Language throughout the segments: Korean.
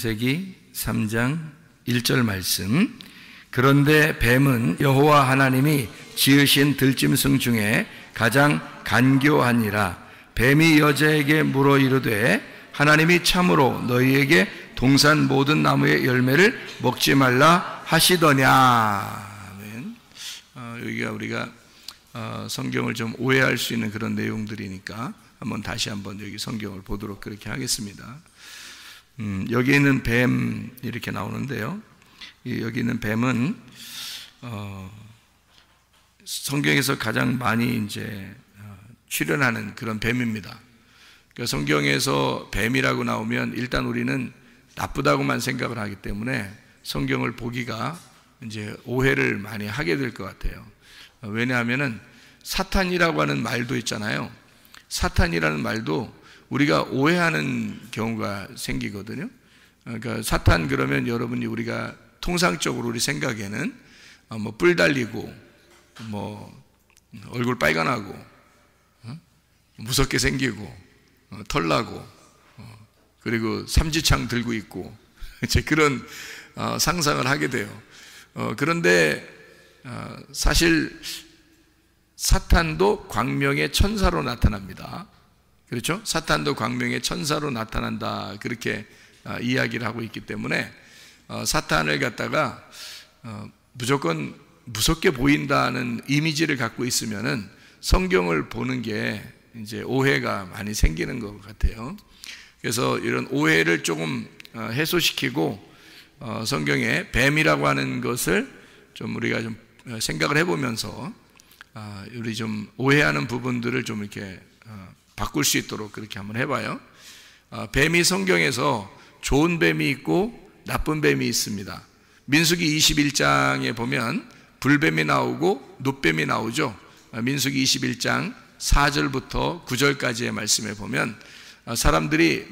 창세기 3장 1절 말씀. 그런데 뱀은 여호와 하나님이 지으신 들짐승 중에 가장 간교하니라. 뱀이 여자에게 물어 이르되 하나님이 참으로 너희에게 동산 모든 나무의 열매를 먹지 말라 하시더냐. 아멘. 여기가 우리가 성경을 좀 오해할 수 있는 그런 내용들이니까 다시 한번 여기 성경을 보도록 그렇게 하겠습니다. 여기 있는 뱀 이렇게 나오는데요. 여기 있는 뱀은 성경에서 가장 많이 이제 출연하는 그런 뱀입니다. 그러니까 성경에서 뱀이라고 나오면 일단 우리는 나쁘다고만 생각을 하기 때문에 성경을 보기가 이제 오해를 많이 하게 될 것 같아요. 왜냐하면은 사탄이라고 하는 말도 있잖아요. 사탄이라는 말도 우리가 오해하는 경우가 생기거든요. 그러니까 사탄 그러면 여러분이 우리가 통상적으로 우리 생각에는 뭐 뿔 달리고 뭐 얼굴 빨간하고 무섭게 생기고 털 나고 그리고 삼지창 들고 있고 이제 그런 상상을 하게 돼요. 그런데 사실 사탄도 광명의 천사로 나타납니다. 그렇죠? 사탄도 광명의 천사로 나타난다, 그렇게 이야기를 하고 있기 때문에 사탄을 갖다가 무조건 무섭게 보인다는 이미지를 갖고 있으면은 성경을 보는 게 이제 오해가 많이 생기는 것 같아요. 그래서 이런 오해를 조금 해소시키고 성경에 뱀이라고 하는 것을 좀 우리가 좀 생각을 해보면서 우리 좀 오해하는 부분들을 좀 이렇게 바꿀 수 있도록 그렇게 한번 해봐요. 뱀이 성경에서 좋은 뱀이 있고 나쁜 뱀이 있습니다. 민수기 21장에 보면 불뱀이 나오고 놋뱀이 나오죠. 민수기 21장 4절부터 9절까지의 말씀에 보면 사람들이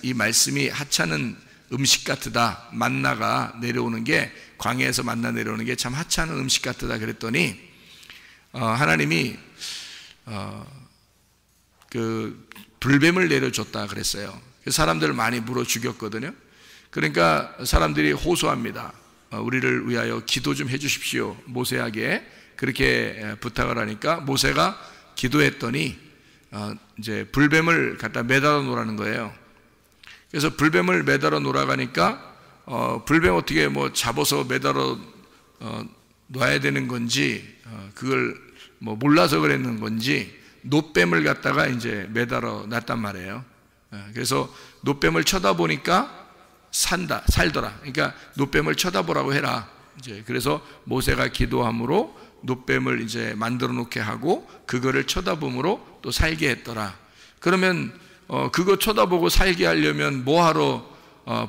이 말씀이 하찮은 음식 같으다, 만나가 내려오는 게, 광야에서 만나 내려오는 게 참 하찮은 음식 같으다 그랬더니 하나님이 그 불뱀을 내려줬다 그랬어요. 사람들을 많이 물어 죽였거든요. 그러니까 사람들이 호소합니다. 우리를 위하여 기도 좀 해주십시오, 모세에게 그렇게 부탁을 하니까 모세가 기도했더니 이제 불뱀을 갖다 매달아 놓으라는 거예요. 그래서 불뱀을 매달아 놓으라가니까 불뱀 어떻게 뭐 잡아서 매달아 놔야 되는 건지 그걸 뭐 몰라서 그랬는 건지 놋뱀을 갖다가 이제 매달아 놨단 말이에요. 그래서 놋뱀을 쳐다보니까 살더라. 그러니까 놋뱀을 쳐다보라고 해라. 이제 그래서 모세가 기도함으로 놋뱀을 이제 만들어 놓게 하고 그거를 쳐다봄으로 또 살게 했더라. 그러면 그거 쳐다보고 살게 하려면 뭐하러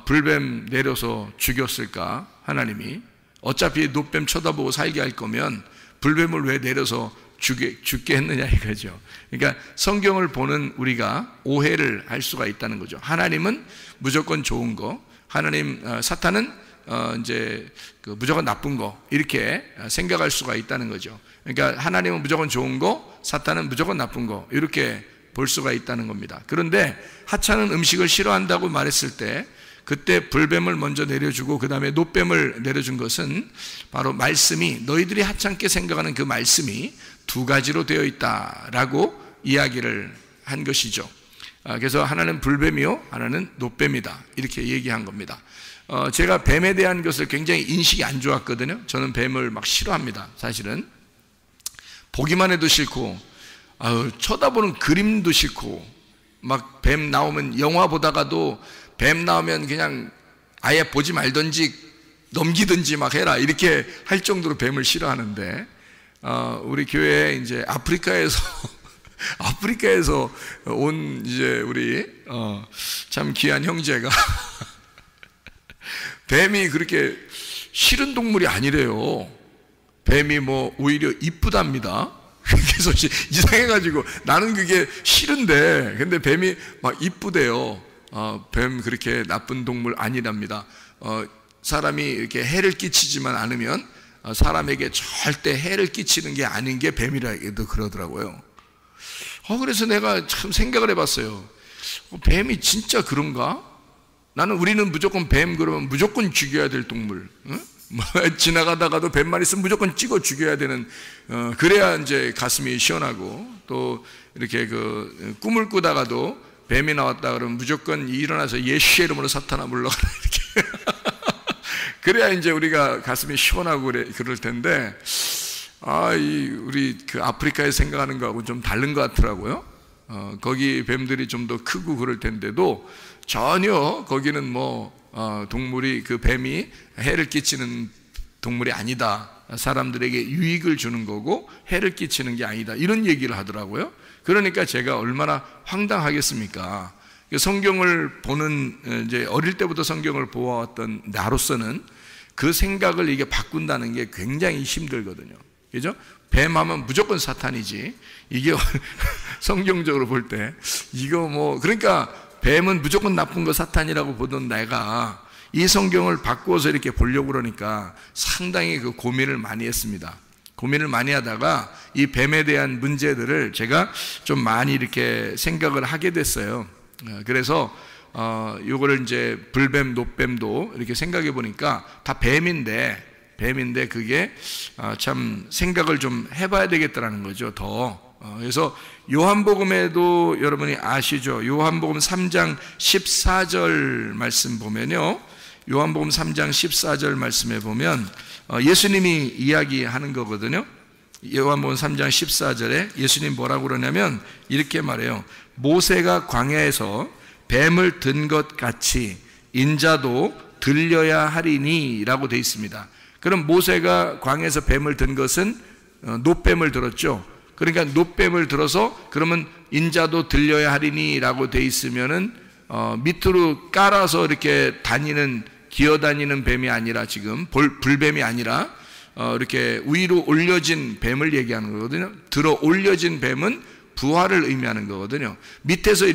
불뱀 내려서 죽였을까? 하나님이 어차피 놋뱀 쳐다보고 살게 할 거면 불뱀을 왜 내려서 죽게 했느냐 이거죠. 그러니까 성경을 보는 우리가 오해를 할 수가 있다는 거죠. 하나님은 무조건 좋은 거, 사탄은 이제 무조건 나쁜 거, 이렇게 생각할 수가 있다는 거죠. 그러니까 하나님은 무조건 좋은 거, 사탄은 무조건 나쁜 거, 이렇게 볼 수가 있다는 겁니다. 그런데 하찮은 음식을 싫어한다고 말했을 때 그때 불뱀을 먼저 내려주고 그 다음에 놋뱀을 내려준 것은 바로 말씀이, 너희들이 하찮게 생각하는 그 말씀이 두 가지로 되어 있다라고 이야기를 한 것이죠. 그래서 하나는 불뱀이요, 하나는 놋뱀이다, 이렇게 얘기한 겁니다. 제가 뱀에 대한 것을 굉장히 인식이 안 좋았거든요. 저는 뱀을 막 싫어합니다. 사실은 보기만 해도 싫고 쳐다보는 그림도 싫고, 막 뱀 나오면 영화 보다가도 뱀 나오면 그냥 아예 보지 말든지 넘기든지 막 해라, 이렇게 할 정도로 뱀을 싫어하는데 우리 교회에 이제 아프리카에서 온 이제 우리 참 귀한 형제가 뱀이 그렇게 싫은 동물이 아니래요. 뱀이 뭐 오히려 이쁘답니다. 그래서 이상해가지고 나는 그게 싫은데, 근데 뱀이 막 이쁘대요. 뱀 그렇게 나쁜 동물 아니랍니다. 사람이 이렇게 해를 끼치지만 않으면 사람에게 절대 해를 끼치는 게 아닌 게 뱀이라고 그러더라고요. 그래서 내가 참 생각을 해봤어요. 뱀이 진짜 그런가? 우리는 무조건 뱀 그러면 무조건 죽여야 될 동물, 뭐 지나가다가도 뱀만 있으면 무조건 찍어 죽여야 되는, 그래야 이제 가슴이 시원하고, 또 이렇게 그 꿈을 꾸다가도 뱀이 나왔다 그러면 무조건 일어나서 예수의 이름으로 사탄아 물러가라 이렇게 그래야 이제 우리가 가슴이 시원하고 그럴 텐데, 우리 그 아프리카에 생각하는 거하고 좀 다른 것 같더라고요. 거기 뱀들이 좀 더 크고 그럴 텐데도 전혀 거기는 동물이, 그 뱀이 해를 끼치는 동물이 아니다. 사람들에게 유익을 주는 거고 해를 끼치는 게 아니다. 이런 얘기를 하더라고요. 그러니까 제가 얼마나 황당하겠습니까? 성경을 보는, 이제 어릴 때부터 성경을 보아왔던 나로서는 그 생각을 이게 바꾼다는 게 굉장히 힘들거든요. 그죠? 뱀 하면 무조건 사탄이지. 이게 성경적으로 볼 때 이거 그러니까 뱀은 무조건 나쁜 거 사탄이라고 보던 내가 이 성경을 바꾸어서 이렇게 보려고 그러니까 상당히 그 고민을 많이 했습니다. 고민을 많이 하다가 이 뱀에 대한 문제들을 제가 좀 많이 이렇게 생각을 하게 됐어요. 그래서 요거를 이제 불뱀, 노뱀도 이렇게 생각해 보니까 다 뱀인데 그게 참 생각을 좀 해봐야 되겠다라는 거죠. 그래서 요한복음에도 여러분이 아시죠? 요한복음 3장 14절 말씀 보면요, 요한복음 3장 14절 말씀에 보면 예수님이 이야기하는 거거든요. 요한복음 3장 14절에 예수님 뭐라고 그러냐면 이렇게 말해요. 모세가 광야에서 뱀을 든 것 같이 인자도 들려야 하리니 라고 되어 있습니다. 그럼 모세가 광야에서 뱀을 든 것은 노뱀을 들었죠. 그러니까 노뱀을 들어서 그러면 인자도 들려야 하리니 라고 되어 있으면은 밑으로 깔아서 이렇게 기어다니는 뱀이 아니라, 지금 불뱀이 아니라 이렇게 위로 올려진 뱀을 얘기하는 거거든요. 들어 올려진 뱀은 부활을 의미하는 거거든요. 밑에서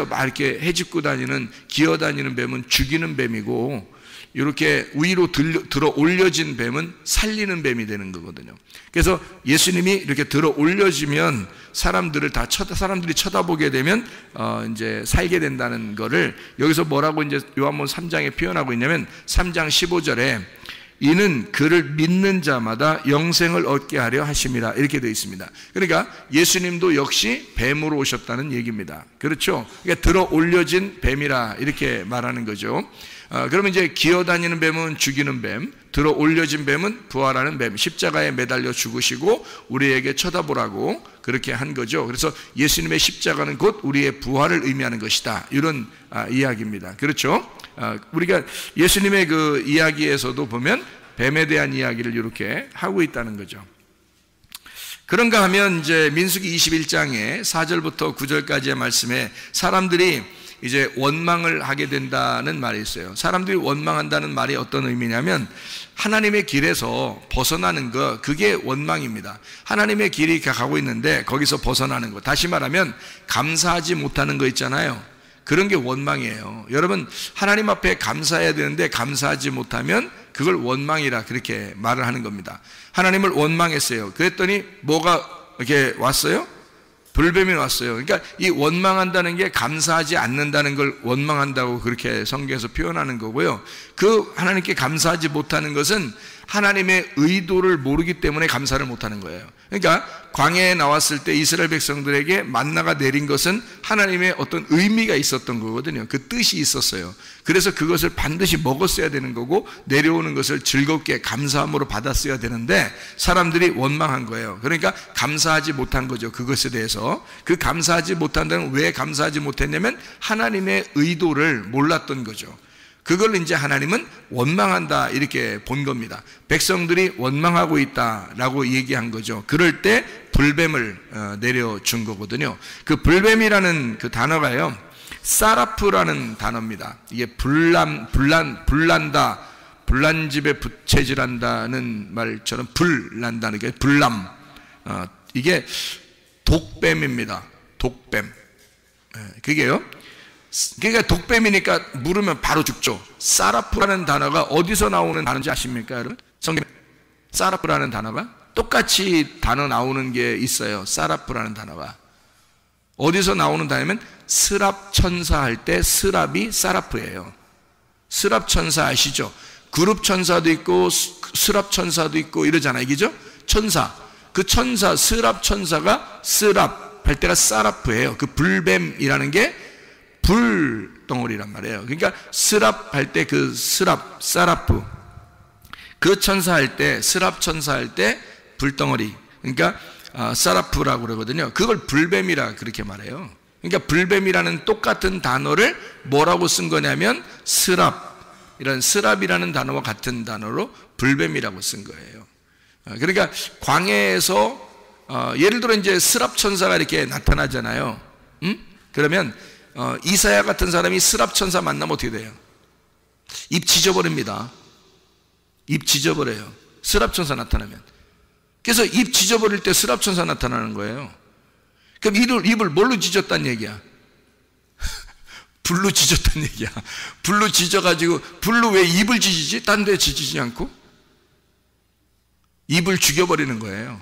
막 이렇게 헤집고 다니는, 기어다니는 뱀은 죽이는 뱀이고, 이렇게 위로 들어 올려진 뱀은 살리는 뱀이 되는 거거든요. 그래서 예수님이 이렇게 들어 올려지면 사람들이 쳐다보게 되면 이제 살게 된다는 거를 여기서 뭐라고 이제 요한복음 3장에 표현하고 있냐면 3장 15절에 이는 그를 믿는 자마다 영생을 얻게 하려 하심이라 이렇게 되어 있습니다. 그러니까 예수님도 역시 뱀으로 오셨다는 얘기입니다. 그렇죠? 그러니까 들어 올려진 뱀이라 이렇게 말하는 거죠. 그러면 이제 기어다니는 뱀은 죽이는 뱀, 들어 올려진 뱀은 부활하는 뱀, 십자가에 매달려 죽으시고 우리에게 쳐다보라고 그렇게 한 거죠. 그래서 예수님의 십자가는 곧 우리의 부활을 의미하는 것이다, 이런 이야기입니다. 그렇죠? 우리가 예수님의 그 이야기에서도 보면 뱀에 대한 이야기를 이렇게 하고 있다는 거죠. 그런가 하면 이제 민수기 21장에 4절부터 9절까지의 말씀에 사람들이 이제 원망을 하게 된다는 말이 있어요. 사람들이 원망한다는 말이 어떤 의미냐면 하나님의 길에서 벗어나는 거, 그게 원망입니다. 하나님의 길이 가고 있는데 거기서 벗어나는 거, 다시 말하면 감사하지 못하는 거 있잖아요. 그런 게 원망이에요. 여러분, 하나님 앞에 감사해야 되는데 감사하지 못하면 그걸 원망이라 그렇게 말을 하는 겁니다. 하나님을 원망했어요. 그랬더니 뭐가 이렇게 왔어요? 불뱀이 왔어요. 그러니까 이 원망한다는 게 감사하지 않는다는 걸 원망한다고 그렇게 성경에서 표현하는 거고요. 그 하나님께 감사하지 못하는 것은 하나님의 의도를 모르기 때문에 감사를 못하는 거예요. 그러니까 광야에 나왔을 때 이스라엘 백성들에게 만나가 내린 것은 하나님의 어떤 의미가 있었던 거거든요. 그 뜻이 있었어요. 그래서 그것을 반드시 먹었어야 되는 거고 내려오는 것을 즐겁게 감사함으로 받았어야 되는데 사람들이 원망한 거예요. 그러니까 감사하지 못한 거죠. 그것에 대해서. 그 감사하지 못한다는, 왜 감사하지 못했냐면 하나님의 의도를 몰랐던 거죠. 그걸 이제 하나님은 원망한다 이렇게 본 겁니다. 백성들이 원망하고 있다라고 얘기한 거죠. 그럴 때 불뱀을 내려준 거거든요. 그 불뱀이라는 그 단어가요, 사라프라는 단어입니다. 이게 불난다, 불난집에 부채질한다는 말처럼 불난다는 게 불남, 이게 독뱀입니다. 독뱀. 그게요, 그러니까 독뱀이니까 물으면 바로 죽죠. 사라프라는 단어가 어디서 나오는 단어인지 아십니까, 여러분? 성경 사라프라는 단어가 똑같이 단어 나오는 게 있어요. 사라프라는 단어가 어디서 나오는 단어면 스랍 천사 할 때 스랍이 사라프예요. 스랍 천사 아시죠? 그룹 천사도 있고 스랍 천사도 있고 이러잖아요. 그죠? 천사. 그 천사, 스랍 천사가 스랍 할 때가 사라프예요. 그 불뱀이라는 게 불덩어리란 말이에요. 그러니까 스랍 할 때 그 스랍, 사라프. 그 천사 할 때, 스랍 천사 할 때 불덩어리. 그러니까 사라프라고 그러거든요. 그걸 불뱀이라 그렇게 말해요. 그러니까 불뱀이라는 똑같은 단어를 뭐라고 쓴 거냐면 스랍. 이런 스랍이라는 단어와 같은 단어로 불뱀이라고 쓴 거예요. 그러니까 광야에서 예를 들어 이제 스랍 천사가 이렇게 나타나잖아요. 그러면 이사야 같은 사람이 스랍 천사 만나면 어떻게 돼요? 입 지져버립니다. 입 지져버려요. 스랍 천사 나타나면. 그래서 입 지져버릴 때 스랍 천사 나타나는 거예요. 그럼 입을 뭘로 지졌단 얘기야? 불로 지졌단 얘기야. 불로 지져가지고, 불로 왜 입을 지지지? 딴 데 지지지 않고? 입을 죽여버리는 거예요.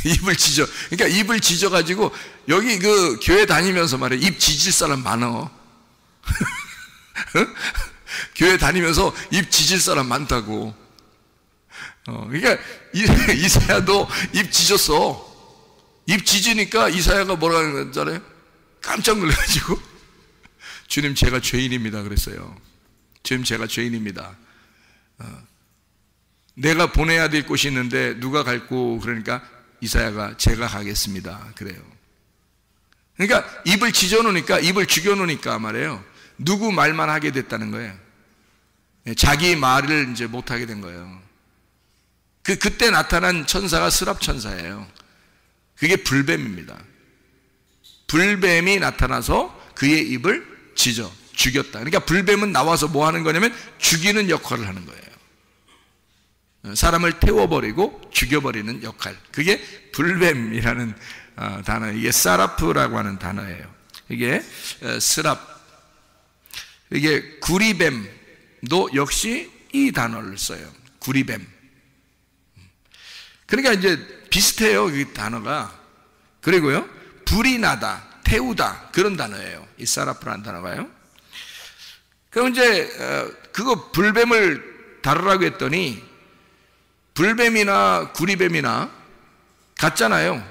입을 지져. 그러니까 입을 지져가지고, 여기 그 교회 다니면서 말해. 입 지질 사람 많어. 교회 다니면서 입 지질 사람 많다고. 그러니까 이사야도 입 지졌어. 입 지지니까 이사야가 뭐라는 줄 알아요? 깜짝 놀라가지고 주님 제가 죄인입니다 그랬어요. 주님 제가 죄인입니다. 내가 보내야 될 곳이 있는데 누가 갈고 그러니까 이사야가 제가 가겠습니다 그래요. 그러니까 입을 지져놓으니까, 입을 죽여놓으니까 말이에요. 누구 말만 하게 됐다는 거예요. 자기 말을 이제 못하게 된 거예요. 그때 나타난 천사가 스랍 천사예요. 그게 불뱀입니다. 불뱀이 나타나서 그의 입을 지져 죽였다. 그러니까 불뱀은 나와서 뭐 하는 거냐면 죽이는 역할을 하는 거예요. 사람을 태워버리고 죽여버리는 역할. 그게 불뱀이라는 단어. 이게 사라프라고 하는 단어예요. 이게 스랍. 이게 구리뱀도 역시 이 단어를 써요. 구리뱀. 그러니까 이제 비슷해요. 이 단어가. 그리고요, 불이 나다, 태우다, 그런 단어예요. 이 사라프라는 단어가요. 그럼 이제 그거 불뱀을 다루라고 했더니 불뱀이나 구리뱀이나 같잖아요.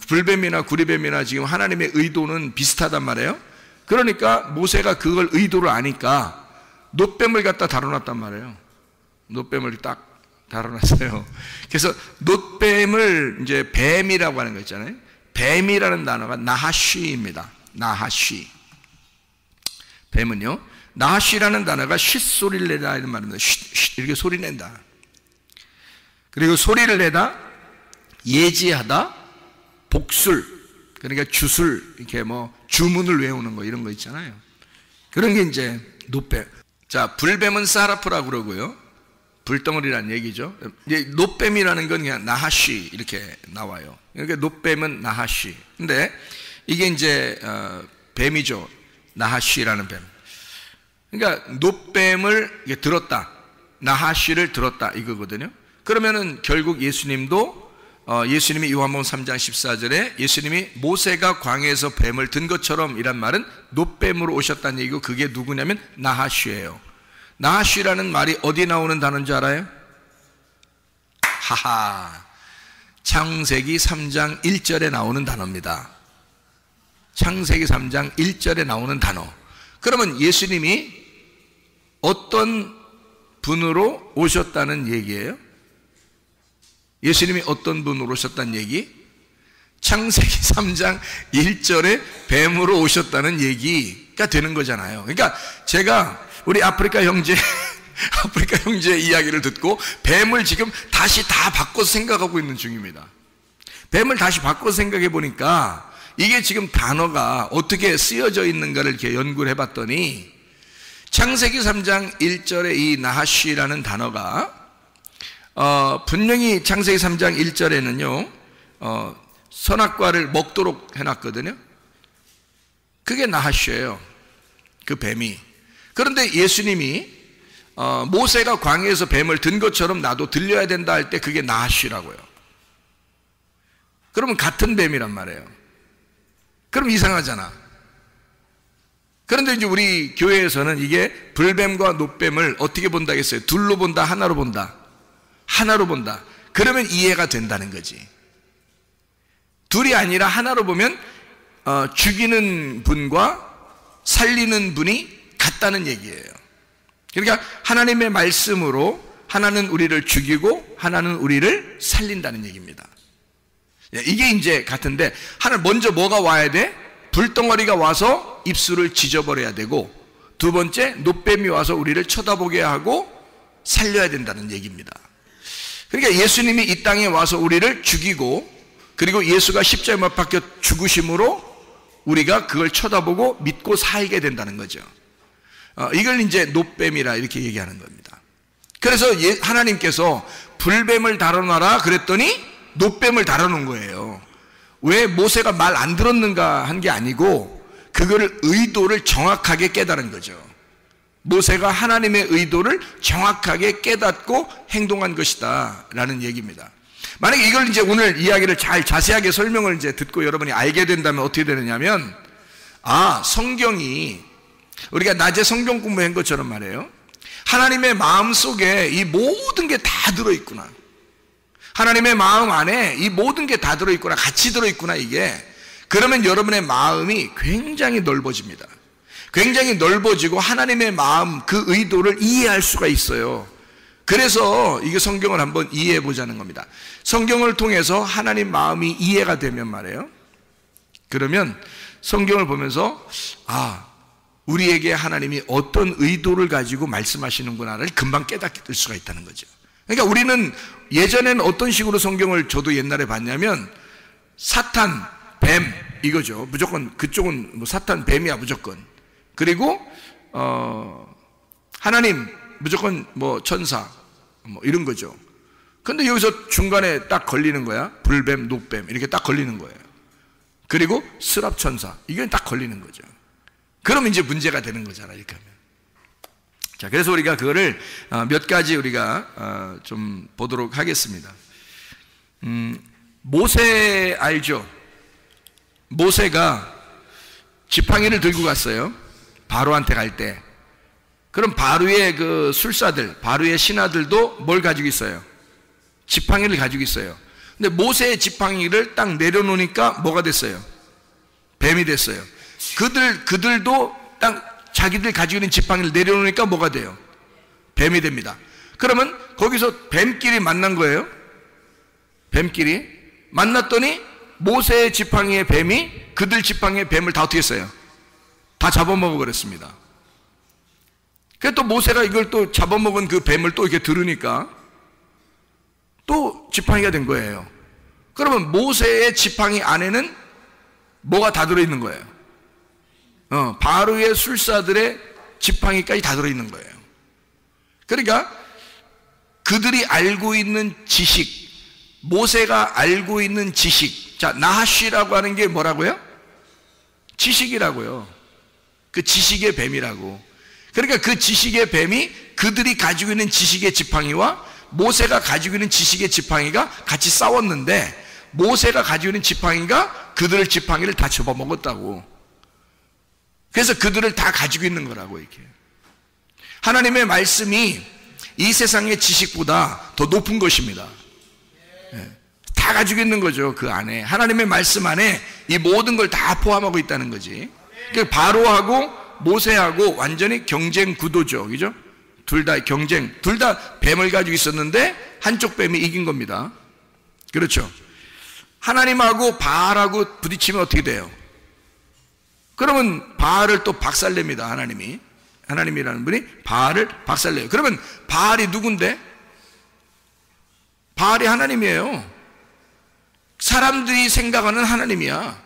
불뱀이나 구리뱀이나 지금 하나님의 의도는 비슷하단 말이에요. 그러니까 모세가 그걸 의도를 아니까 놋뱀을 갖다 다뤄놨단 말이에요. 놋뱀을 딱 다뤄놨어요. 그래서 놋뱀을 이제 뱀이라고 하는 거 있잖아요. 뱀이라는 단어가 나하쉬입니다. 나하쉬. 뱀은요, 나하쉬라는 단어가 쉿소리를 내다 이런 말입니다. 쉿 이렇게 소리 낸다. 그리고 소리를 내다, 예지하다, 복술, 그러니까 주술, 이렇게 뭐 주문을 외우는 거 이런 거 있잖아요. 그런 게 이제 놋뱀. 자, 불뱀은 사라프라고 그러고요. 불덩어리라는 얘기죠. 이제 놋뱀이라는 건 그냥 나하쉬 이렇게 나와요. 그러니까 놋뱀은 나하쉬. 근데 이게 이제 뱀이죠. 나하쉬라는 뱀. 그러니까 놋뱀을 들었다, 나하쉬를 들었다 이거거든요. 그러면은 결국 예수님도 예수님이 요한복음 3장 14절에 예수님이 모세가 광야에서 뱀을 든 것처럼 이란 말은 놋뱀으로 오셨다는 얘기고, 그게 누구냐면 나하쉬예요. 나하쉬라는 말이 어디 나오는 단어인 줄 알아요? 하하, 창세기 3장 1절에 나오는 단어입니다. 창세기 3장 1절에 나오는 단어. 그러면 예수님이 어떤 분으로 오셨다는 얘기예요? 예수님이 어떤 분으로 오셨다는 얘기? 창세기 3장 1절에 뱀으로 오셨다는 얘기가 되는 거잖아요. 그러니까 제가 우리 아프리카 형제 이야기를 듣고 뱀을 지금 다시 다 바꿔서 생각하고 있는 중입니다. 뱀을 다시 바꿔서 생각해 보니까 이게 지금 단어가 어떻게 쓰여져 있는가를 이렇게 연구를 해봤더니 창세기 3장 1절에 이 나하쉬라는 단어가 분명히 창세기 3장 1절에는요 선악과를 먹도록 해놨거든요. 그게 나하쉬예요. 그 뱀이. 그런데 예수님이 모세가 광야에서 뱀을 든 것처럼 나도 들려야 된다 할 때 그게 나하쉬라고요. 그러면 같은 뱀이란 말이에요. 그럼 이상하잖아. 그런데 이제 우리 교회에서는 이게 불뱀과 노뱀을 어떻게 본다겠어요? 둘로 본다, 하나로 본다? 하나로 본다. 그러면 이해가 된다는 거지. 둘이 아니라 하나로 보면 죽이는 분과 살리는 분이 같다는 얘기예요. 그러니까 하나님의 말씀으로 하나는 우리를 죽이고 하나는 우리를 살린다는 얘기입니다. 이게 이제 같은데, 하나 먼저 뭐가 와야 돼? 불덩어리가 와서 입술을 찢어버려야 되고, 두 번째 노뱀이 와서 우리를 쳐다보게 하고 살려야 된다는 얘기입니다. 그러니까 예수님이 이 땅에 와서 우리를 죽이고, 그리고 예수가 십자가에 못 박혀 죽으심으로 우리가 그걸 쳐다보고 믿고 살게 된다는 거죠. 이걸 이제 노뱀이라 이렇게 얘기하는 겁니다. 그래서 하나님께서 불뱀을 다뤄놔라 그랬더니 노뱀을 다뤄놓은 거예요. 왜 모세가 말 안 들었는가 한 게 아니고, 그거를 의도를 정확하게 깨달은 거죠. 모세가 하나님의 의도를 정확하게 깨닫고 행동한 것이다 라는 얘기입니다. 만약에 이걸 이제 오늘 이야기를 잘 자세하게 설명을 이제 듣고 여러분이 알게 된다면 어떻게 되느냐면, 성경이 우리가 낮에 성경 공부한 것처럼 말이에요, 하나님의 마음 속에 이 모든 게 다 들어있구나. 하나님의 마음 안에 이 모든 게 다 들어있구나, 같이 들어있구나 이게. 그러면 여러분의 마음이 굉장히 넓어집니다. 굉장히 넓어지고 하나님의 마음, 그 의도를 이해할 수가 있어요. 그래서 이게 성경을 한번 이해해 보자는 겁니다. 성경을 통해서 하나님 마음이 이해가 되면 말이에요, 그러면 성경을 보면서 우리에게 하나님이 어떤 의도를 가지고 말씀하시는구나를 금방 깨닫게 될 수가 있다는 거죠. 그러니까 우리는 예전에는 어떤 식으로 성경을 저도 옛날에 봤냐면, 사탄, 뱀 이거죠. 무조건 그쪽은 뭐 사탄, 뱀이야 무조건. 그리고 하나님 무조건 뭐 천사 뭐 이런 거죠. 근데 여기서 중간에 딱 걸리는 거야. 불뱀, 노뱀 이렇게 딱 걸리는 거예요. 그리고 스랍천사, 이게 딱 걸리는 거죠. 그러면 이제 문제가 되는 거잖아, 이렇게 하면. 자, 그래서 우리가 그거를 몇 가지 우리가 좀 보도록 하겠습니다. 모세 알죠? 모세가 지팡이를 들고 갔어요. 바로한테 갈 때. 그럼 바로의 그 술사들, 바로의 신하들도 뭘 가지고 있어요? 지팡이를 가지고 있어요. 근데 모세의 지팡이를 딱 내려놓으니까 뭐가 됐어요? 뱀이 됐어요. 그들도 딱 자기들 가지고 있는 지팡이를 내려놓으니까 뭐가 돼요? 뱀이 됩니다. 그러면 거기서 뱀끼리 만난 거예요. 뱀끼리 만났더니 모세의 지팡이의 뱀이 그들 지팡이의 뱀을 다 어떻게 했어요? 다 잡아먹어 버렸습니다. 그래서 또 모세가 이걸 또 잡아먹은 그 뱀을 또 이렇게 들으니까 또 지팡이가 된 거예요. 그러면 모세의 지팡이 안에는 뭐가 다 들어있는 거예요? 바로의 술사들의 지팡이까지 다 들어있는 거예요. 그러니까 그들이 알고 있는 지식, 모세가 알고 있는 지식, 자, 나하쉬라고 하는 게 뭐라고요? 지식이라고요. 그 지식의 뱀이라고. 그러니까 그 지식의 뱀이 그들이 가지고 있는 지식의 지팡이와 모세가 가지고 있는 지식의 지팡이가 같이 싸웠는데, 모세가 가지고 있는 지팡이가 그들의 지팡이를 다 접어먹었다고. 그래서 그들을 다 가지고 있는 거라고. 이렇게 하나님의 말씀이 이 세상의 지식보다 더 높은 것입니다. 다 가지고 있는 거죠. 그 안에 하나님의 말씀 안에 이 모든 걸 다 포함하고 있다는 거지. 그러니까 바로하고 모세하고 완전히 경쟁 구도죠. 그죠? 둘 다 경쟁, 둘 다 뱀을 가지고 있었는데 한쪽 뱀이 이긴 겁니다. 그렇죠? 하나님하고 바알하고 부딪히면 어떻게 돼요? 그러면 바알을 또 박살냅니다. 하나님이라는 분이 바알을 박살내요. 그러면 바알이 누군데? 바알이 하나님이에요. 사람들이 생각하는 하나님이야.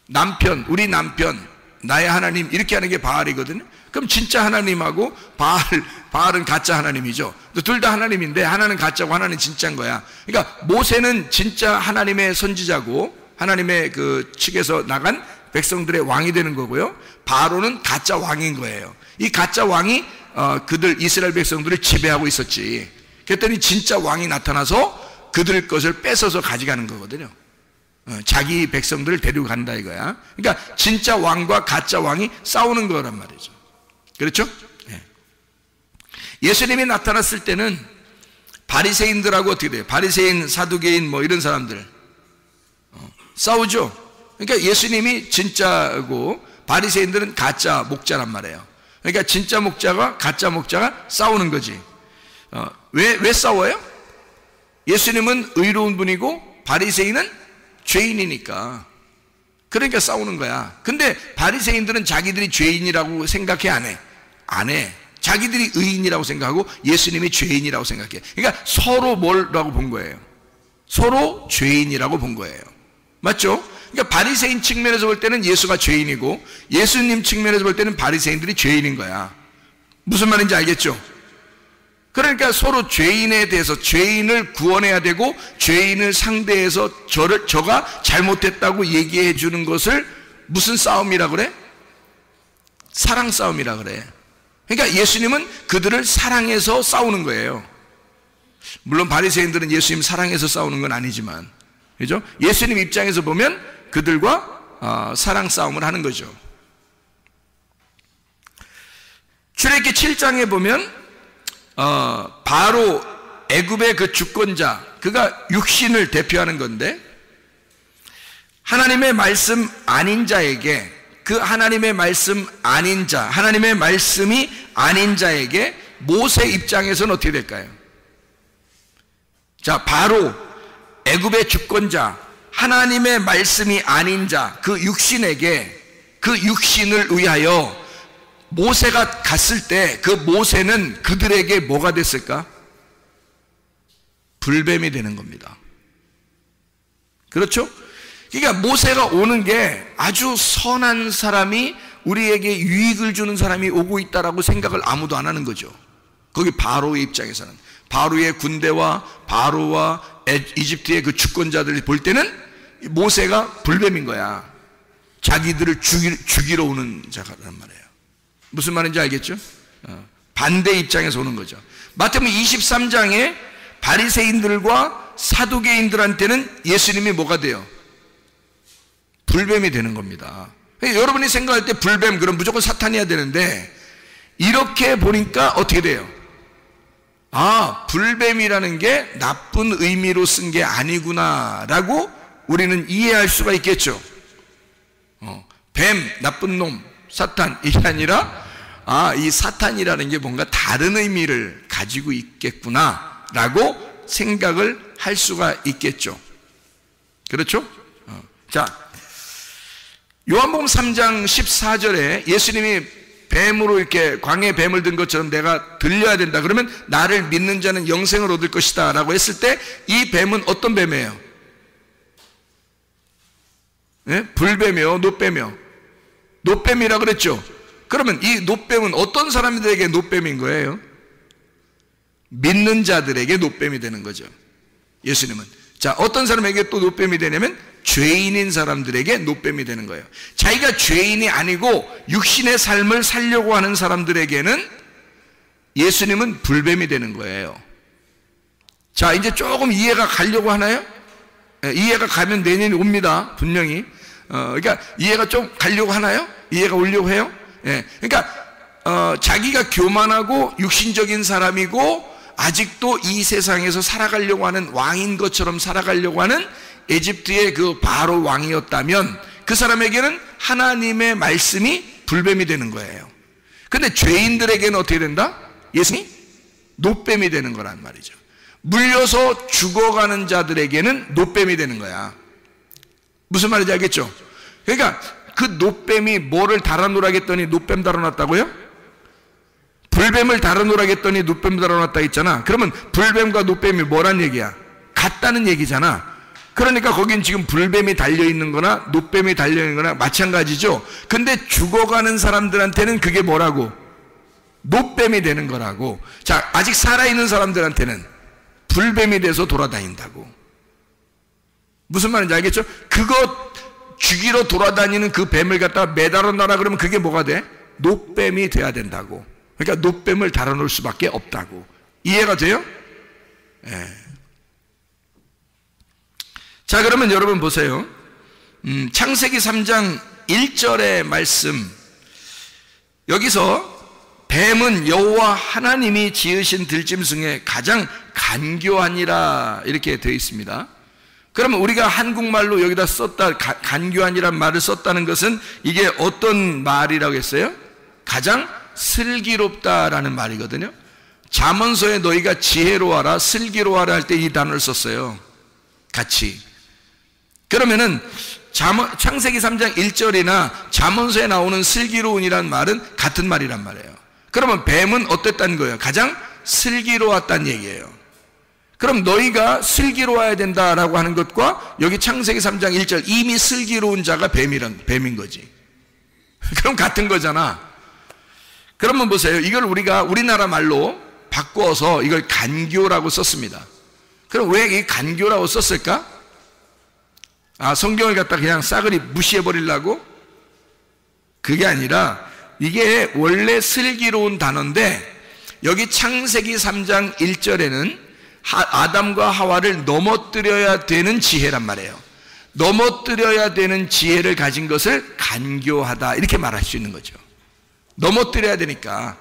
남편, 우리 남편, 나의 하나님, 이렇게 하는 게 바알이거든요. 그럼 진짜 하나님하고 바알은 가짜 하나님이죠. 둘 다 하나님인데 하나는 가짜고 하나는 진짜인 거야. 그러니까 모세는 진짜 하나님의 선지자고 하나님의 그 측에서 나간 백성들의 왕이 되는 거고요. 바로는 가짜 왕인 거예요. 이 가짜 왕이 그들 이스라엘 백성들을 지배하고 있었지. 그랬더니 진짜 왕이 나타나서 그들 것을 뺏어서 가져가는 거거든요. 자기 백성들을 데리고 간다 이거야. 그러니까 진짜 왕과 가짜 왕이 싸우는 거란 말이죠. 그렇죠? 예수님이 나타났을 때는 바리새인들하고 어떻게 돼요? 바리새인, 사두개인 뭐 이런 사람들 싸우죠. 그러니까 예수님이 진짜고 바리새인들은 가짜 목자란 말이에요. 그러니까 진짜 목자가 가짜 목자가 싸우는 거지. 왜 싸워요? 예수님은 의로운 분이고 바리새인은 죄인이니까. 그러니까 싸우는 거야. 근데 바리새인들은 자기들이 죄인이라고 생각해, 안 해? 안 해. 자기들이 의인이라고 생각하고 예수님이 죄인이라고 생각해. 그러니까 서로 뭐라고 본 거예요? 서로 죄인이라고 본 거예요. 맞죠? 그러니까 바리새인 측면에서 볼 때는 예수가 죄인이고 예수님 측면에서 볼 때는 바리새인들이 죄인인 거야. 무슨 말인지 알겠죠? 그러니까 서로 죄인에 대해서 죄인을 구원해야 되고 죄인을 상대해서 저가 잘못했다고 얘기해 주는 것을 무슨 싸움이라 그래? 사랑 싸움이라 그래. 그러니까 예수님은 그들을 사랑해서 싸우는 거예요. 물론 바리새인들은 예수님 사랑해서 싸우는 건 아니지만, 그죠? 예수님 입장에서 보면 그들과 사랑 싸움을 하는 거죠. 출애굽기 7장에 보면 바로 애굽의 그 주권자, 그가 육신을 대표하는 건데 하나님의 말씀 아닌 자에게, 그 하나님의 말씀 아닌 자, 하나님의 말씀이 아닌 자에게 모세 입장에서는 어떻게 될까요? 자, 바로 애굽의 주권자, 하나님의 말씀이 아닌 자, 그 육신에게, 그 육신을 위하여 모세가 갔을 때 그 모세는 그들에게 뭐가 됐을까? 불뱀이 되는 겁니다. 그렇죠? 그러니까 모세가 오는 게 아주 선한 사람이, 우리에게 유익을 주는 사람이 오고 있다라고 생각을 아무도 안 하는 거죠. 거기 바로의 입장에서는, 바로의 군대와 바로와 이집트의 그 주권자들이 볼 때는 모세가 불뱀인 거야. 자기들을 죽이러 오는 자란 말이에요. 무슨 말인지 알겠죠? 반대 입장에서 오는 거죠. 마태복음 23장에 바리새인들과 사두개인들한테는 예수님이 뭐가 돼요? 불뱀이 되는 겁니다. 여러분이 생각할 때 불뱀, 그럼 무조건 사탄이어야 되는데 이렇게 보니까 어떻게 돼요? 불뱀이라는 게 나쁜 의미로 쓴 게 아니구나 라고 우리는 이해할 수가 있겠죠. 뱀, 나쁜 놈, 사탄, 이게 아니라 이 사탄이라는 게 뭔가 다른 의미를 가지고 있겠구나 라고 생각을 할 수가 있겠죠. 그렇죠? 자, 요한복음 3장 14절에 예수님이 뱀으로 이렇게 광야에 뱀을 든 것처럼 내가 들려야 된다. 그러면 나를 믿는 자는 영생을 얻을 것이다 라고 했을 때 이 뱀은 어떤 뱀이에요? 네? 불뱀이요? 노뱀이요? 노뱀이라 그랬죠? 그러면 이 노뱀은 어떤 사람들에게 노뱀인 거예요? 믿는 자들에게 노뱀이 되는 거죠. 예수님은. 자, 어떤 사람에게 또 노뱀이 되냐면 죄인인 사람들에게 노뱀이 되는 거예요. 자기가 죄인이 아니고 육신의 삶을 살려고 하는 사람들에게는 예수님은 불뱀이 되는 거예요. 자, 이제 조금 이해가 가려고 하나요? 이해가 가면 내년이 옵니다. 분명히. 그러니까 이해가 좀 가려고 하나요? 이해가 오려고 해요? 그러니까 자기가 교만하고 육신적인 사람이고 아직도 이 세상에서 살아가려고 하는 왕인 것처럼 살아가려고 하는 에집트의 그 바로 왕이었다면 그 사람에게는 하나님의 말씀이 불뱀이 되는 거예요. 근데 죄인들에게는 어떻게 된다? 예수님이 노뱀이 되는 거란 말이죠. 물려서 죽어가는 자들에게는 노뱀이 되는 거야. 무슨 말인지 알겠죠? 그러니까 그 노뱀이 뭐를 달아놓으라겠더니 노뱀 달아놨다고요? 불뱀을 달아놓으라겠더니 노뱀 달아놨다 했잖아. 그러면 불뱀과 노뱀이 뭐란 얘기야? 같다는 얘기잖아. 그러니까 거긴 지금 불뱀이 달려있는 거나 노뱀이 달려있는 거나 마찬가지죠. 근데 죽어가는 사람들한테는 그게 뭐라고? 노뱀이 되는 거라고. 자, 아직 살아있는 사람들한테는 불뱀이 돼서 돌아다닌다고. 무슨 말인지 알겠죠? 그거 죽이러 돌아다니는 그 뱀을 갖다가 매달아 놔라 그러면 그게 뭐가 돼? 노뱀이 돼야 된다고. 그러니까 노뱀을 달아놓을 수밖에 없다고. 이해가 돼요? 자, 그러면 여러분 보세요. 창세기 3장 1절의 말씀, 여기서 뱀은 여호와 하나님이 지으신 들짐 중에 가장 간교하니라 이렇게 되어 있습니다. 그러면 우리가 한국말로 여기다 썼다, 간교하니란 말을 썼다는 것은 이게 어떤 말이라고 했어요? 가장 슬기롭다라는 말이거든요. 잠언서에 너희가 지혜로워라, 슬기로워라 할 때 이 단어를 썼어요. 같이. 그러면은 창세기 3장 1절이나 잠언서에 나오는 슬기로운이란 말은 같은 말이란 말이에요. 그러면 뱀은 어땠다는 거예요? 가장 슬기로웠다는 얘기예요. 그럼 너희가 슬기로워야 된다라고 하는 것과 여기 창세기 3장 1절 이미 슬기로운 자가 뱀인 거지. 그럼 같은 거잖아. 그러면 보세요. 이걸 우리가 우리나라 말로 바꾸어서 이걸 간교라고 썼습니다. 그럼 왜 이 간교라고 썼을까? 성경을 갖다 그냥 싸그리 무시해버리려고? 그게 아니라 이게 원래 슬기로운 단어인데 여기 창세기 3장 1절에는 아담과 하와를 넘어뜨려야 되는 지혜란 말이에요. 넘어뜨려야 되는 지혜를 가진 것을 간교하다 이렇게 말할 수 있는 거죠. 넘어뜨려야 되니까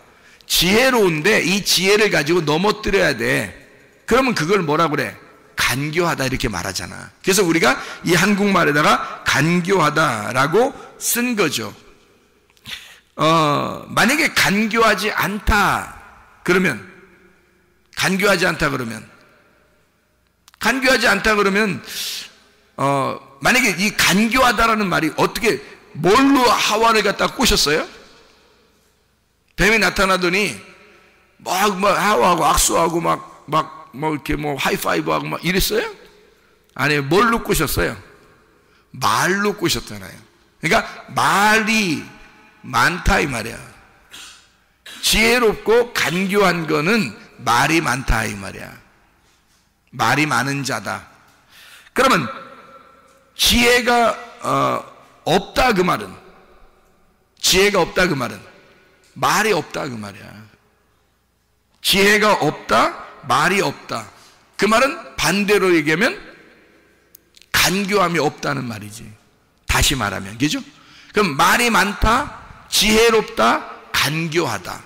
지혜로운데 이 지혜를 가지고 넘어뜨려야 돼. 그러면 그걸 뭐라고 그래? 간교하다 이렇게 말하잖아. 그래서 우리가 이 한국말에다가 간교하다라고 쓴 거죠. 만약에 간교하지 않다 그러면 만약에 이 간교하다라는 말이 어떻게 뭘로 하와를 갖다 꼬셨어요? 뱀이 나타나더니 막 하와하고 악수하고 막 이렇게 하이파이브하고 막 이랬어요? 아니, 뭘로 꼬셨어요? 말로 꼬셨잖아요. 그러니까 말이 많다 이 말이야. 지혜롭고 간교한 거는 말이 많다 이 말이야. 말이 많은 자다. 그러면 지혜가 없다 그 말은, 지혜가 없다 그 말은 말이 없다 그 말이야. 지혜가 없다, 말이 없다. 그 말은 반대로 얘기하면 간교함이 없다는 말이지. 다시 말하면, 그죠? 그럼 말이 많다, 지혜롭다, 간교하다.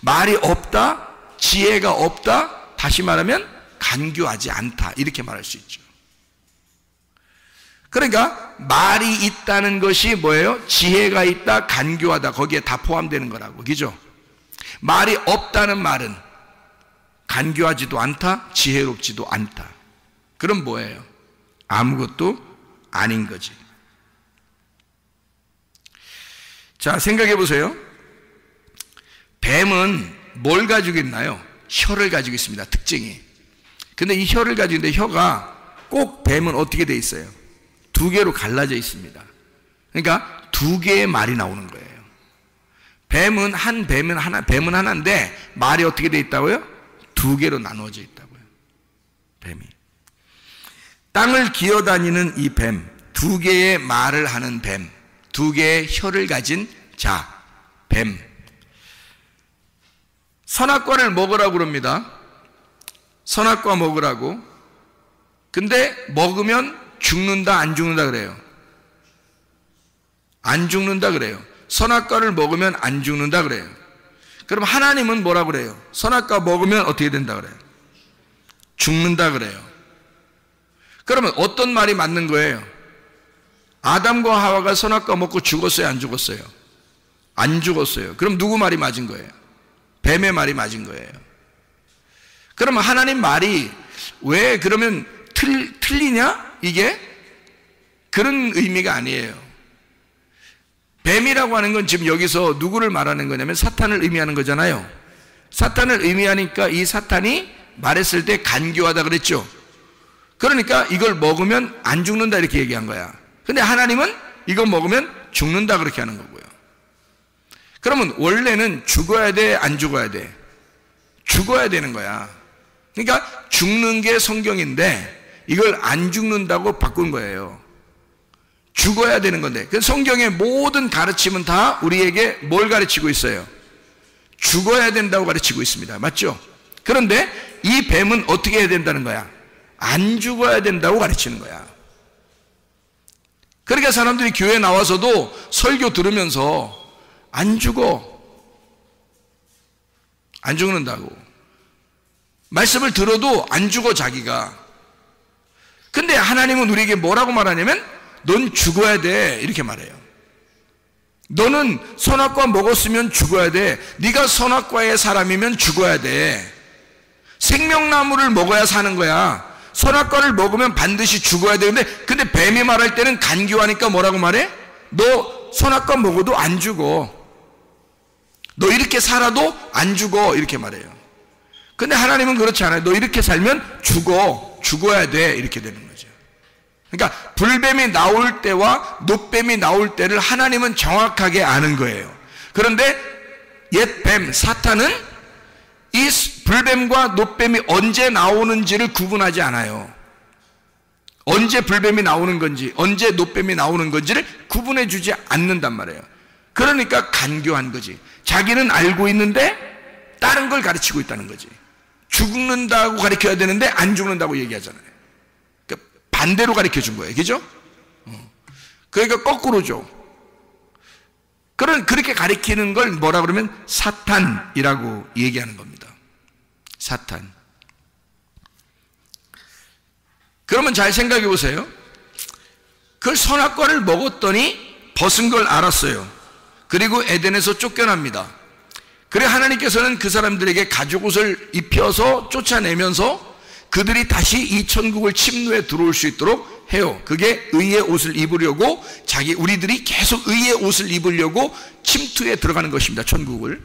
말이 없다, 지혜가 없다, 다시 말하면 간교하지 않다. 이렇게 말할 수 있죠. 그러니까 말이 있다는 것이 뭐예요? 지혜가 있다, 간교하다. 거기에 다 포함되는 거라고. 그죠? 말이 없다는 말은 간교하지도 않다, 지혜롭지도 않다. 그럼 뭐예요? 아무것도 아닌 거지. 자, 생각해 보세요. 뱀은 뭘 가지고 있나요? 혀를 가지고 있습니다. 특징이. 근데 이 혀를 가지고 있는데 혀가 꼭 뱀은 어떻게 돼 있어요? 두 개로 갈라져 있습니다. 그러니까 두 개의 말이 나오는 거예요. 뱀은 하나인데 말이 어떻게 돼 있다고요? 두 개로 나누어져 있다고요. 뱀이. 땅을 기어다니는 이 뱀, 두 개의 말을 하는 뱀, 두 개의 혀를 가진 자, 뱀. 선악과를 먹으라고 그럽니다. 선악과 먹으라고. 근데 먹으면 죽는다, 안 죽는다 그래요? 안 죽는다 그래요. 선악과를 먹으면 안 죽는다 그래요. 그럼 하나님은 뭐라 그래요? 선악과 먹으면 어떻게 된다 그래요? 죽는다 그래요. 그러면 어떤 말이 맞는 거예요? 아담과 하와가 선악과 먹고 죽었어요, 안 죽었어요? 안 죽었어요. 그럼 누구 말이 맞은 거예요? 뱀의 말이 맞은 거예요. 그러면 하나님 말이 왜 그러면 틀리냐? 이게 그런 의미가 아니에요. 뱀이라고 하는 건 지금 여기서 누구를 말하는 거냐면 사탄을 의미하는 거잖아요. 사탄을 의미하니까 이 사탄이 말했을 때 간교하다 그랬죠. 그러니까 이걸 먹으면 안 죽는다 이렇게 얘기한 거야. 근데 하나님은 이거 먹으면 죽는다 그렇게 하는 거고요. 그러면 원래는 죽어야 돼, 안 죽어야 돼? 죽어야 되는 거야. 그러니까 죽는 게 성경인데 이걸 안 죽는다고 바꾼 거예요. 죽어야 되는 건데. 그 성경의 모든 가르침은 다 우리에게 뭘 가르치고 있어요? 죽어야 된다고 가르치고 있습니다. 맞죠? 그런데 이 뱀은 어떻게 해야 된다는 거야? 안 죽어야 된다고 가르치는 거야. 그러니까 사람들이 교회 나와서도 설교 들으면서 안 죽는다고. 말씀을 들어도 안 죽어 자기가. 근데 하나님은 우리에게 뭐라고 말하냐면 넌 죽어야 돼 이렇게 말해요. 너는 선악과 먹었으면 죽어야 돼. 네가 선악과의 사람이면 죽어야 돼. 생명나무를 먹어야 사는 거야. 선악과를 먹으면 반드시 죽어야 되는데, 근데 뱀이 말할 때는 간교하니까 뭐라고 말해? 너 선악과 먹어도 안 죽어. 너 이렇게 살아도 안 죽어 이렇게 말해요. 근데 하나님은 그렇지 않아요. 너 이렇게 살면 죽어야 돼 이렇게 되는 거죠. 그러니까 불뱀이 나올 때와 노뱀이 나올 때를 하나님은 정확하게 아는 거예요. 그런데 옛 뱀 사탄은 이 불뱀과 노뱀이 언제 나오는지를 구분하지 않아요. 언제 불뱀이 나오는 건지 언제 노뱀이 나오는 건지를 구분해 주지 않는단 말이에요. 그러니까 간교한 거지. 자기는 알고 있는데 다른 걸 가르치고 있다는 거지. 죽는다고 가르쳐야 되는데 안 죽는다고 얘기하잖아요. 그러니까 반대로 가르쳐 준 거예요. 그죠? 그러니까 거꾸로죠. 그렇게 가르치는 걸 뭐라 그러면 사탄이라고 얘기하는 겁니다. 사탄. 그러면 잘 생각해 보세요. 그 선악과를 먹었더니 벗은 걸 알았어요. 그리고 에덴에서 쫓겨납니다. 그래 하나님께서는 그 사람들에게 가죽옷을 입혀서 쫓아내면서 그들이 다시 이 천국을 침노에 들어올 수 있도록 해요. 그게 의의 옷을 입으려고 우리들이 계속 의의 옷을 입으려고 침투에 들어가는 것입니다. 천국을.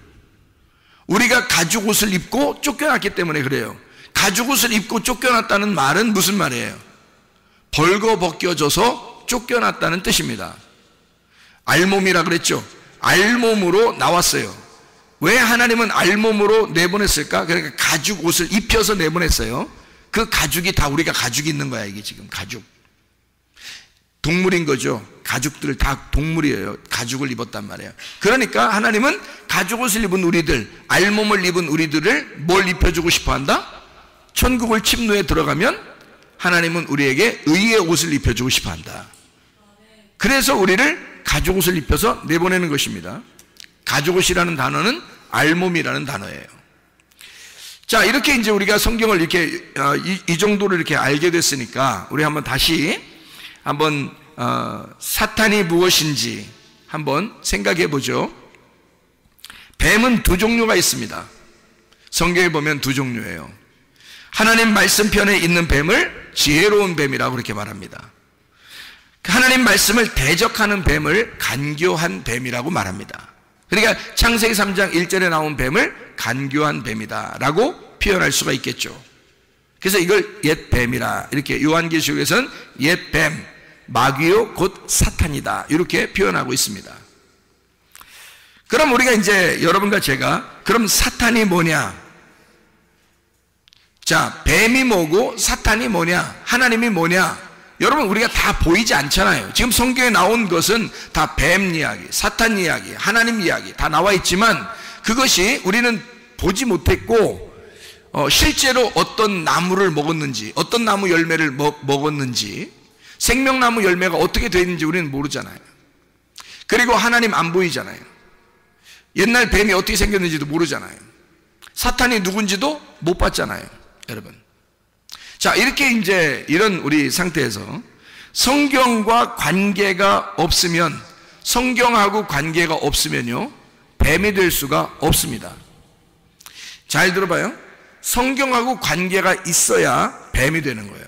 우리가 가죽옷을 입고 쫓겨났기 때문에 그래요. 가죽옷을 입고 쫓겨났다는 말은 무슨 말이에요? 벌거벗겨져서 쫓겨났다는 뜻입니다. 알몸이라 그랬죠. 알몸으로 나왔어요. 왜 하나님은 알몸으로 내보냈을까? 그러니까 가죽옷을 입혀서 내보냈어요. 그 가죽이 다 우리가 가죽이 있는 거야. 이게 지금 가죽. 동물인 거죠. 가죽들 다 동물이에요. 가죽을 입었단 말이에요. 그러니까 하나님은 가죽옷을 입은 우리들, 알몸을 입은 우리들을 뭘 입혀주고 싶어한다? 천국을 침노에 들어가면 하나님은 우리에게 의의 옷을 입혀주고 싶어한다. 그래서 우리를 가죽옷을 입혀서 내보내는 것입니다. 가죽옷이라는 단어는 알몸이라는 단어예요. 자, 이렇게 이제 우리가 성경을 이렇게 이 정도로 이렇게 알게 됐으니까 우리 다시 한번 사탄이 무엇인지 한번 생각해 보죠. 뱀은 두 종류가 있습니다. 성경에 보면 두 종류예요. 하나님 말씀편에 있는 뱀을 지혜로운 뱀이라고 그렇게 말합니다. 하나님 말씀을 대적하는 뱀을 간교한 뱀이라고 말합니다. 그러니까 창세기 3장 1절에 나온 뱀을 간교한 뱀이다 라고 표현할 수가 있겠죠. 그래서 이걸 옛 뱀이라, 이렇게 요한계시록에서는 옛 뱀, 마귀요 곧 사탄이다 이렇게 표현하고 있습니다. 그럼 우리가 이제 여러분과 제가 그럼 사탄이 뭐냐? 자, 뱀이 뭐고 사탄이 뭐냐? 하나님이 뭐냐? 여러분 우리가 다 보이지 않잖아요. 지금 성경에 나온 것은 다 뱀 이야기, 사탄 이야기, 하나님 이야기 다 나와 있지만 그것이 우리는 보지 못했고 실제로 어떤 나무를 먹었는지, 어떤 나무 열매를 먹었는지, 생명나무 열매가 어떻게 되는지 우리는 모르잖아요. 그리고 하나님 안 보이잖아요. 옛날 뱀이 어떻게 생겼는지도 모르잖아요. 사탄이 누군지도 못 봤잖아요, 여러분. 자, 이렇게 이제 이런 우리 상태에서 성경과 관계가 없으면, 성경하고 관계가 없으면요 뱀이 될 수가 없습니다. 잘 들어봐요. 성경하고 관계가 있어야 뱀이 되는 거예요.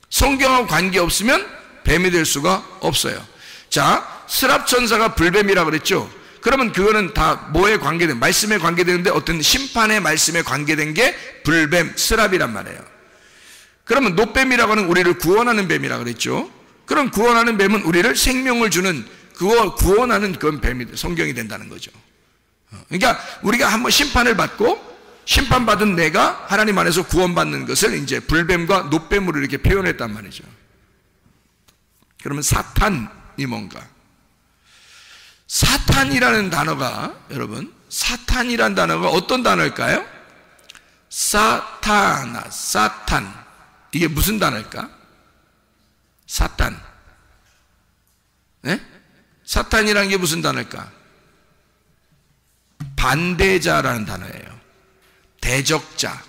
성경하고 관계 없으면 뱀이 될 수가 없어요. 자, 스랍천사가 불뱀이라고 그랬죠. 그러면 그거는 다 뭐에 관계된, 말씀에 관계되는데 어떤 심판의 말씀에 관계된 게 불뱀, 스랍이란 말이에요. 그러면 노뱀이라고 하는 우리를 구원하는 뱀이라고 그랬죠. 그럼 구원하는 뱀은 우리를 생명을 주는, 구원하는 그건 뱀이, 성경이 된다는 거죠. 그러니까 우리가 한번 심판을 받고 심판받은 내가 하나님 안에서 구원받는 것을 이제 불뱀과 노뱀으로 이렇게 표현했단 말이죠. 그러면 사탄이 뭔가? 사탄이라는 단어가, 여러분, 사탄이라는 단어가 어떤 단어일까요? 사탄. 이게 무슨 단어일까? 사탄. 네? 사탄이라는 게 무슨 단어일까? 반대자라는 단어예요. 대적자,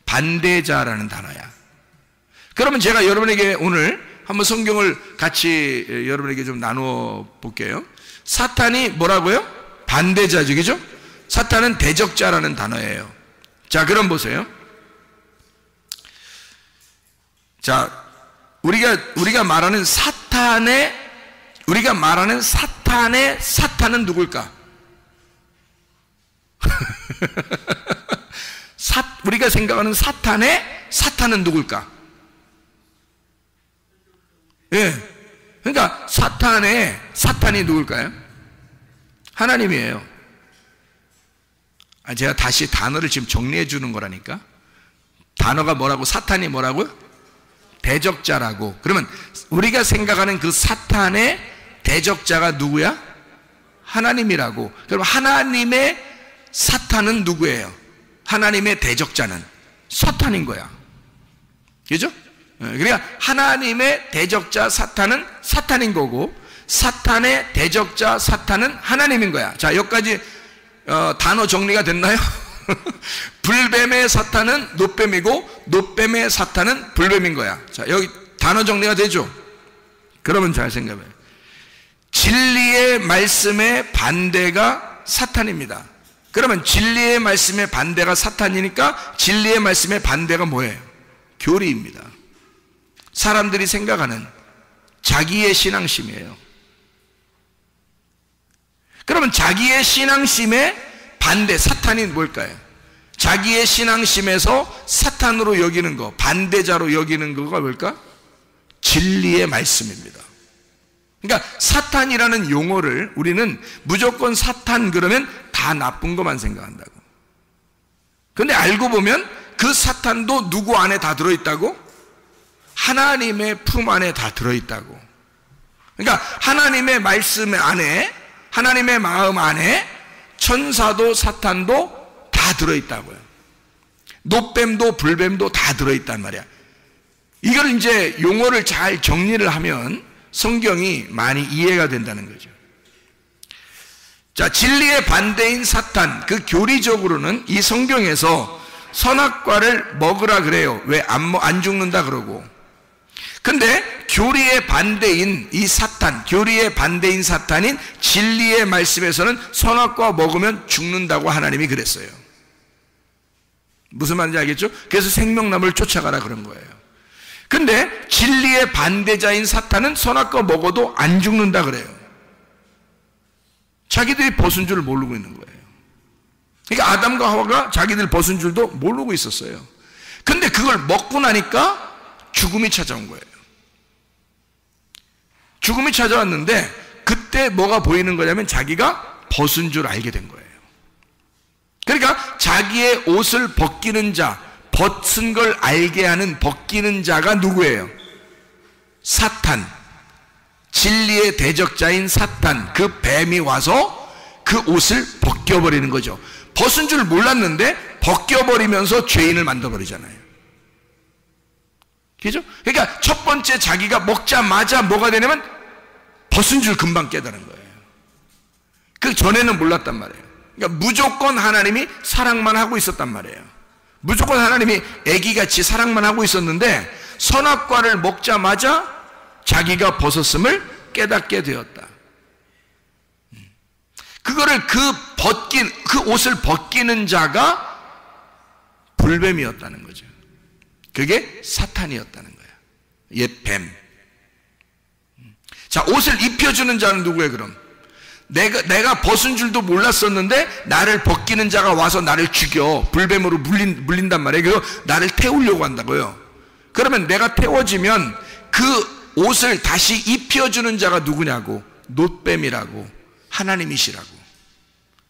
반대자라는 단어야. 그러면 제가 여러분에게 오늘 한번 성경을 같이 여러분에게 좀 나누어 볼게요. 사탄이 뭐라고요? 반대자죠, 그죠? 사탄은 대적자라는 단어예요. 자, 그럼 보세요. 자, 우리가 말하는 사탄은 누굴까? 우리가 생각하는 사탄은 누굴까? 예. 그러니까 사탄이 누굴까요? 하나님이에요. 제가 다시 단어를 지금 정리해 주는 거라니까. 단어가 뭐라고? 사탄이 뭐라고요? 대적자라고. 그러면 우리가 생각하는 그 사탄의 대적자가 누구야? 하나님이라고. 그럼 하나님의 사탄은 누구예요? 하나님의 대적자는 사탄인 거야. 그죠? 그러니까 하나님의 대적자 사탄은 사탄인 거고, 사탄의 대적자 사탄은 하나님인 거야. 자, 여기까지 단어 정리가 됐나요? 불뱀의 사탄은 놋뱀이고, 놋뱀의 사탄은 불뱀인 거야. 자, 여기 단어 정리가 되죠? 그러면 잘 생각해요. 진리의 말씀의 반대가 사탄입니다. 그러면 진리의 말씀의 반대가 사탄이니까 진리의 말씀의 반대가 뭐예요? 교리입니다. 사람들이 생각하는 자기의 신앙심이에요. 그러면 자기의 신앙심의 반대, 사탄이 뭘까요? 자기의 신앙심에서 사탄으로 여기는 거, 반대자로 여기는 거가 뭘까? 진리의 말씀입니다. 그러니까 사탄이라는 용어를 우리는 무조건 사탄 그러면 다 나쁜 것만 생각한다고. 그런데 알고 보면 그 사탄도 누구 안에 다 들어있다고? 하나님의 품 안에 다 들어있다고. 그러니까 하나님의 말씀 안에, 하나님의 마음 안에 천사도 사탄도 다 들어있다고요. 놋뱀도 불뱀도 다 들어있단 말이야. 이걸 이제 용어를 잘 정리를 하면 성경이 많이 이해가 된다는 거죠. 자, 진리의 반대인 사탄, 그 교리적으로는 이 성경에서 선악과를 먹으라 그래요. 왜 안 죽는다 그러고. 근데 교리의 반대인 이 사탄, 교리의 반대인 사탄인 진리의 말씀에서는 선악과 먹으면 죽는다고 하나님이 그랬어요. 무슨 말인지 알겠죠? 그래서 생명나무를 쫓아가라 그런 거예요. 근데 진리의 반대자인 사탄은 선악과 먹어도 안 죽는다 그래요. 자기들이 벗은 줄 모르고 있는 거예요. 그러니까 아담과 하와가 자기들 벗은 줄도 모르고 있었어요. 근데 그걸 먹고 나니까 죽음이 찾아온 거예요. 죽음이 찾아왔는데 그때 뭐가 보이는 거냐면 자기가 벗은 줄 알게 된 거예요. 그러니까 자기의 옷을 벗기는 자, 벗은 걸 알게 하는 벗기는 자가 누구예요? 사탄, 진리의 대적자인 사탄, 그 뱀이 와서 그 옷을 벗겨버리는 거죠. 벗은 줄 몰랐는데 벗겨버리면서 죄인을 만들어버리잖아요. 그죠? 그러니까 첫 번째 자기가 먹자마자 뭐가 되냐면 벗은 줄 금방 깨달은 거예요. 그 전에는 몰랐단 말이에요. 그러니까 무조건 하나님이 사랑만 하고 있었단 말이에요. 무조건 하나님이 애기같이 사랑만 하고 있었는데 선악과를 먹자마자 자기가 벗었음을 깨닫게 되었다. 그거를 그 옷을 벗기는 자가 불뱀이었다는 거죠. 그게 사탄이었다는 거야. 옛 뱀. 자, 옷을 입혀주는 자는 누구예요, 그럼? 내가 벗은 줄도 몰랐었는데 나를 벗기는 자가 와서 나를 죽여. 불뱀으로 물린단 말이에요. 그래서 나를 태우려고 한다고요. 그러면 내가 태워지면 그 옷을 다시 입혀주는 자가 누구냐고? 놋뱀이라고, 하나님이시라고.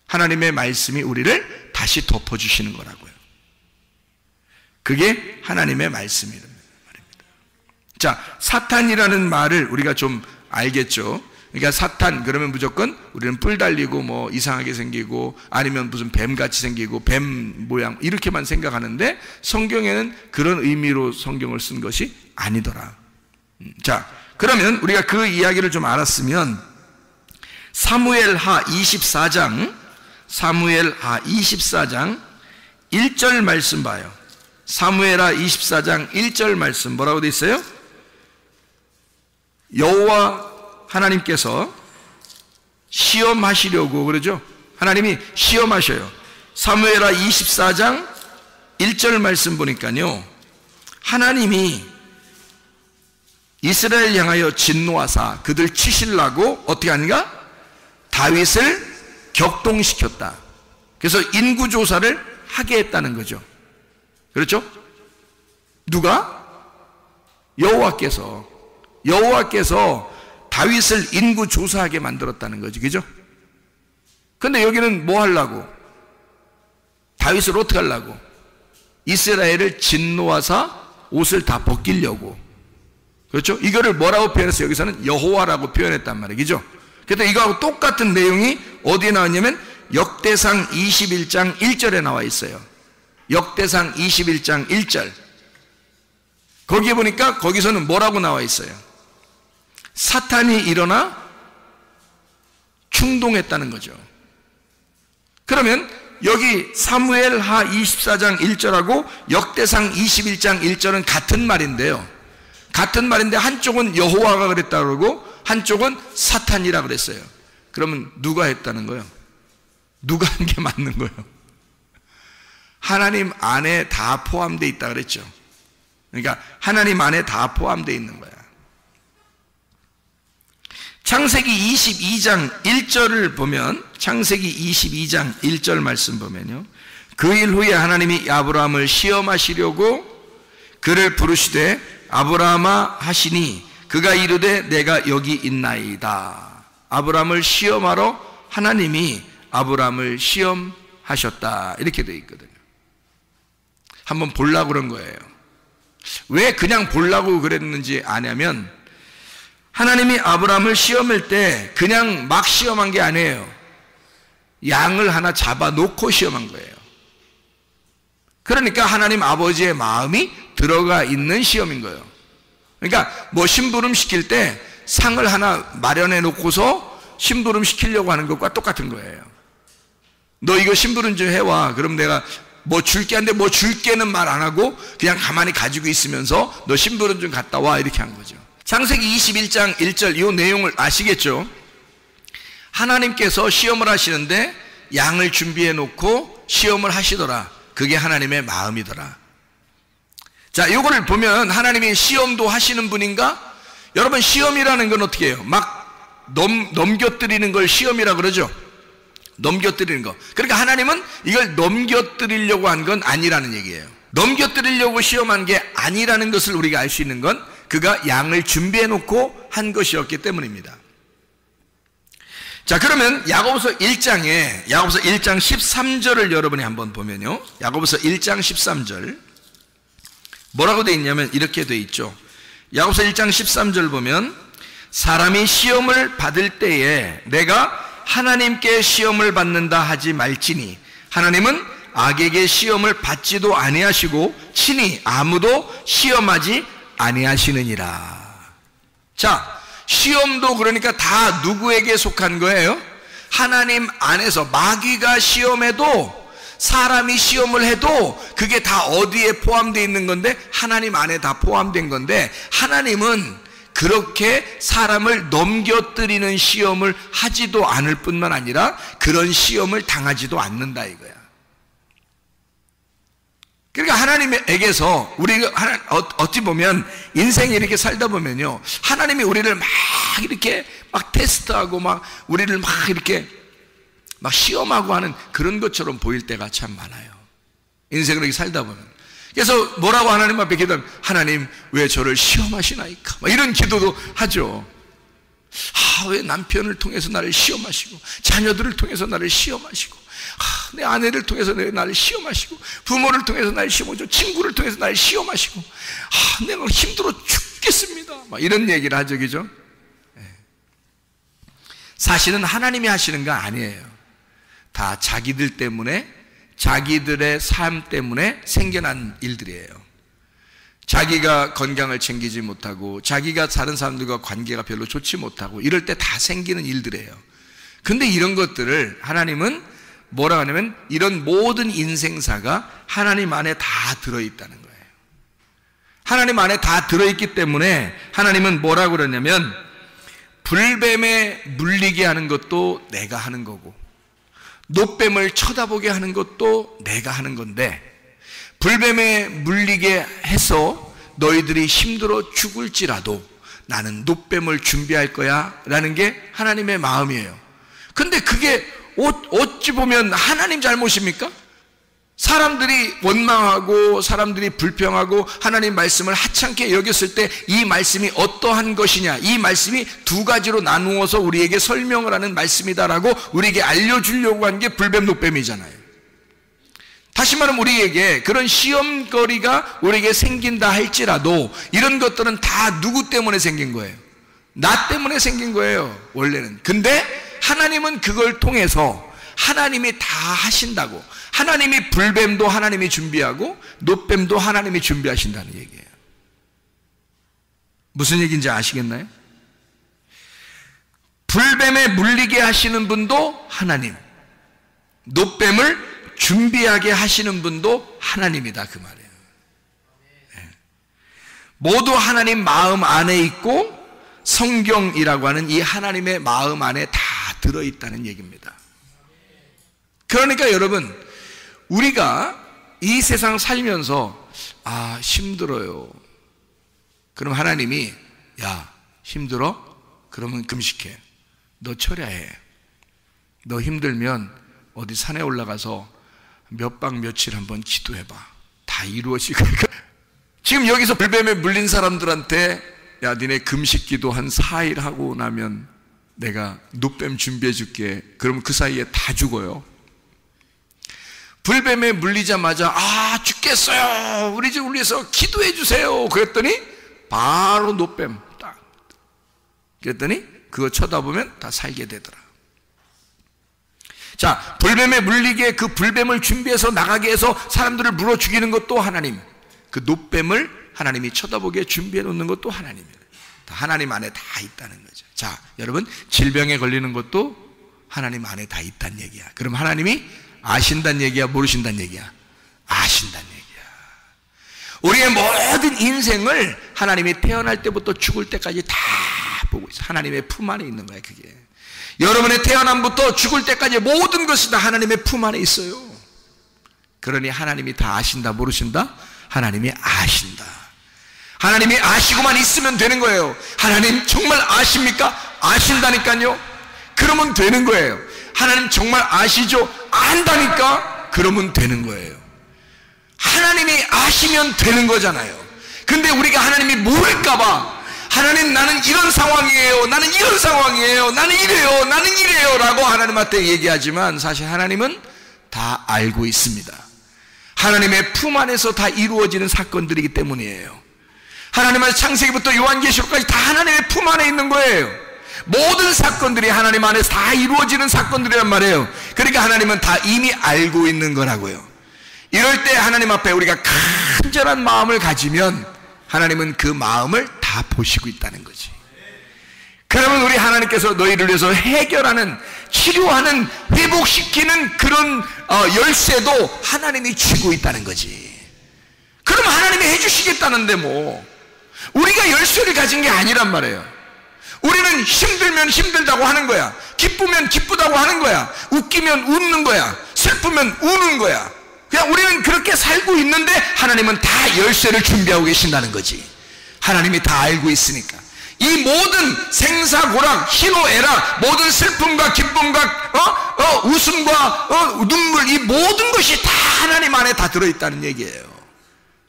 하나님의 말씀이 우리를 다시 덮어주시는 거라고요. 그게 하나님의 말씀이란 말입니다. 자, 사탄이라는 말을 우리가 좀 알겠죠? 그러니까 사탄 그러면 무조건 우리는 뿔 달리고 뭐 이상하게 생기고 아니면 무슨 뱀같이 생기고 뱀 모양 이렇게만 생각하는데 성경에는 그런 의미로 성경을 쓴 것이 아니더라. 자, 그러면 우리가 그 이야기를 좀 알았으면 사무엘하 24장 1절 말씀 봐요. 사무엘하 24장 1절 말씀 뭐라고 돼 있어요? 여호와 하나님께서 시험하시려고 그러죠. 하나님이 시험하셔요. 사무엘하 24장 1절 말씀 보니까요, 하나님이 이스라엘 향하여 진노하사 그들 치시려고 어떻게 하는가? 다윗을 격동시켰다. 그래서 인구조사를 하게 했다는 거죠. 그렇죠? 누가? 여호와께서 다윗을 인구조사하게 만들었다는 거죠. 그죠? 근데 여기는 뭐 하려고? 다윗을 어떻게 하려고? 이스라엘을 진노하사 옷을 다 벗기려고. 그렇죠? 이거를 뭐라고 표현했어요? 여기서는 여호와라고 표현했단 말이죠. 그래서 이거하고 똑같은 내용이 어디에 나왔냐면 역대상 21장 1절에 나와 있어요. 역대상 21장 1절. 거기에 보니까 거기서는 뭐라고 나와 있어요? 사탄이 일어나 충동했다는 거죠. 그러면 여기 사무엘하 24장 1절하고 역대상 21장 1절은 같은 말인데요, 같은 말인데 한쪽은 여호와가 그랬다 그러고 한쪽은 사탄이라 그랬어요. 그러면 누가 했다는 거예요? 누가 한 게 맞는 거예요? 하나님 안에 다 포함되어 있다 그랬죠. 그러니까 하나님 안에 다 포함되어 있는 거야. 창세기 22장 1절을 보면, 창세기 22장 1절 말씀 보면요, 그 일 후에 하나님이 아브라함을 시험하시려고 그를 부르시되 아브라함아 하시니 그가 이르되 내가 여기 있나이다. 아브라함을 시험하러 하나님이 아브라함을 시험하셨다, 이렇게 되어 있거든요. 한번 보려고 그런 거예요. 왜 그냥 보려고 그랬는지 아냐면, 하나님이 아브라함을 시험할 때 그냥 막 시험한 게 아니에요. 양을 하나 잡아놓고 시험한 거예요. 그러니까 하나님 아버지의 마음이 들어가 있는 시험인 거예요. 그러니까 뭐 심부름 시킬 때 상을 하나 마련해 놓고서 심부름 시키려고 하는 것과 똑같은 거예요. 너 이거 심부름 좀 해와. 그럼 내가 뭐 줄게 하는데 뭐 줄게는 말 안 하고 그냥 가만히 가지고 있으면서 너 심부름 좀 갔다 와, 이렇게 한 거죠. 창세기 21장 1절 이 내용을 아시겠죠? 하나님께서 시험을 하시는데 양을 준비해 놓고 시험을 하시더라. 그게 하나님의 마음이더라. 자, 이거를 보면 하나님이 시험도 하시는 분인가? 여러분, 시험이라는 건 어떻게 해요? 막 넘겨뜨리는 걸 시험이라 그러죠. 넘겨뜨리는 거. 그러니까 하나님은 이걸 넘겨뜨리려고 한 건 아니라는 얘기예요. 넘겨뜨리려고 시험한 게 아니라는 것을 우리가 알 수 있는 건 그가 양을 준비해 놓고 한 것이었기 때문입니다. 자, 그러면 야고보서 1장 13절을 여러분이 한번 보면요, 야고보서 1장 13절 뭐라고 되어 있냐면 이렇게 되어 있죠. 야고보서 1장 13절 보면, 사람이 시험을 받을 때에 내가 하나님께 시험을 받는다 하지 말지니 하나님은 악에게 시험을 받지도 아니하시고 친히 아무도 시험하지 아니하시느니라. 자, 시험도 그러니까 다 누구에게 속한 거예요? 하나님 안에서. 마귀가 시험해도, 사람이 시험을 해도 그게 다 어디에 포함되어 있는 건데? 하나님 안에 다 포함된 건데, 하나님은 그렇게 사람을 넘겨뜨리는 시험을 하지도 않을 뿐만 아니라 그런 시험을 당하지도 않는다 이거야. 그러니까 하나님에게서 우리가 어찌 보면 인생에 이렇게 살다 보면요, 하나님이 우리를 막 이렇게 막 테스트하고 막 우리를 막 이렇게 막 시험하고 하는 그런 것처럼 보일 때가 참 많아요. 인생을 이렇게 살다 보면. 그래서 뭐라고 하나님 앞에 기도하면, 하나님 왜 저를 시험하시나이까, 막 이런 기도도 하죠. 왜 남편을 통해서 나를 시험하시고, 자녀들을 통해서 나를 시험하시고, 내 아내를 통해서 나를 시험하시고, 부모를 통해서 나를 시험하시고, 친구를 통해서 나를 시험하시고, 내가 힘들어 죽겠습니다, 막 이런 얘기를 하죠. 그죠? 사실은 하나님이 하시는 거 아니에요. 다 자기들 때문에, 자기들의 삶 때문에 생겨난 일들이에요. 자기가 건강을 챙기지 못하고 자기가 다른 사람들과 관계가 별로 좋지 못하고 이럴 때 다 생기는 일들이에요. 근데 이런 것들을 하나님은 뭐라고 하냐면 이런 모든 인생사가 하나님 안에 다 들어있다는 거예요. 하나님 안에 다 들어있기 때문에 하나님은 뭐라고 그러냐면 불뱀에 물리게 하는 것도 내가 하는 거고 놋뱀을 쳐다보게 하는 것도 내가 하는 건데 불뱀에 물리게 해서 너희들이 힘들어 죽을지라도 나는 놋뱀을 준비할 거야 라는 게 하나님의 마음이에요. 근데 그게 어찌 보면 하나님 잘못입니까? 사람들이 원망하고 사람들이 불평하고 하나님 말씀을 하찮게 여겼을 때 이 말씀이 어떠한 것이냐, 이 말씀이 두 가지로 나누어서 우리에게 설명을 하는 말씀이다라고 우리에게 알려주려고 한 게 불뱀 놋뱀이잖아요. 다시 말하면 우리에게 그런 시험거리가 우리에게 생긴다 할지라도 이런 것들은 다 누구 때문에 생긴 거예요? 나 때문에 생긴 거예요, 원래는. 근데 하나님은 그걸 통해서 하나님이 다 하신다고. 하나님이 불뱀도 하나님이 준비하고 놋뱀도 하나님이 준비하신다는 얘기예요. 무슨 얘기인지 아시겠나요? 불뱀에 물리게 하시는 분도 하나님, 놋뱀을 준비하게 하시는 분도 하나님이다 그 말이에요. 모두 하나님 마음 안에 있고 성경이라고 하는 이 하나님의 마음 안에 다 들어있다는 얘기입니다. 그러니까 여러분, 우리가 이 세상 살면서 힘들어요. 그럼 하나님이 야 힘들어? 그러면 금식해. 너 철야해. 너 힘들면 어디 산에 올라가서 몇 박 며칠 한번 기도해봐. 다 이루어질 거야. 지금 여기서 불뱀에 물린 사람들한테 야 니네 금식 기도 한 4일 하고 나면 내가 놋뱀 준비해 줄게. 그러면 그 사이에 다 죽어요. 불뱀에 물리자마자 죽겠어요. 우리 집 위해서 기도해 주세요. 그랬더니 바로 놋뱀 딱. 그랬더니 그거 쳐다보면 다 살게 되더라. 자, 불뱀에 물리게 그 불뱀을 준비해서 나가게 해서 사람들을 물어 죽이는 것도 하나님, 그 놋뱀을 하나님이 쳐다보게 준비해 놓는 것도 하나님이에요. 다 하나님 안에 다 있다는 거죠. 자, 여러분, 질병에 걸리는 것도 하나님 안에 다 있다는 얘기야. 그럼 하나님이 아신다는 얘기야, 모르신다는 얘기야? 아신다는 얘기야. 우리의 모든 인생을 하나님이 태어날 때부터 죽을 때까지 다 보고 있어. 하나님의 품 안에 있는 거야, 그게. 여러분의 태어남부터 죽을 때까지 모든 것이 다 하나님의 품 안에 있어요. 그러니 하나님이 다 아신다, 모르신다? 하나님이 아신다. 하나님이 아시고만 있으면 되는 거예요. 하나님 정말 아십니까? 아신다니까요. 그러면 되는 거예요. 하나님 정말 아시죠? 안다니까? 그러면 되는 거예요. 하나님이 아시면 되는 거잖아요. 근데 우리가 하나님이 모를까봐 하나님 나는 이런 상황이에요, 나는 이런 상황이에요, 나는 이래요, 나는 이래요 라고 하나님한테 얘기하지만 사실 하나님은 다 알고 있습니다. 하나님의 품 안에서 다 이루어지는 사건들이기 때문이에요. 하나님의 창세기부터 요한계시록까지 다 하나님의 품 안에 있는 거예요. 모든 사건들이 하나님 안에서 다 이루어지는 사건들이란 말이에요. 그러니까 하나님은 다 이미 알고 있는 거라고요. 이럴 때 하나님 앞에 우리가 간절한 마음을 가지면 하나님은 그 마음을 다 보시고 있다는 거지. 그러면 우리 하나님께서 너희를 위해서 해결하는, 치료하는, 회복시키는 그런 열쇠도 하나님이 쥐고 있다는 거지. 그럼 하나님이 해주시겠다는데 뭐 우리가 열쇠를 가진 게 아니란 말이에요. 우리는 힘들면 힘들다고 하는 거야. 기쁘면 기쁘다고 하는 거야. 웃기면 웃는 거야. 슬프면 우는 거야. 그냥 우리는 그렇게 살고 있는데 하나님은 다 열쇠를 준비하고 계신다는 거지. 하나님이 다 알고 있으니까. 이 모든 생사고락, 희노애락, 모든 슬픔과 기쁨과 웃음과 눈물, 이 모든 것이 다 하나님 안에 다 들어있다는 얘기예요.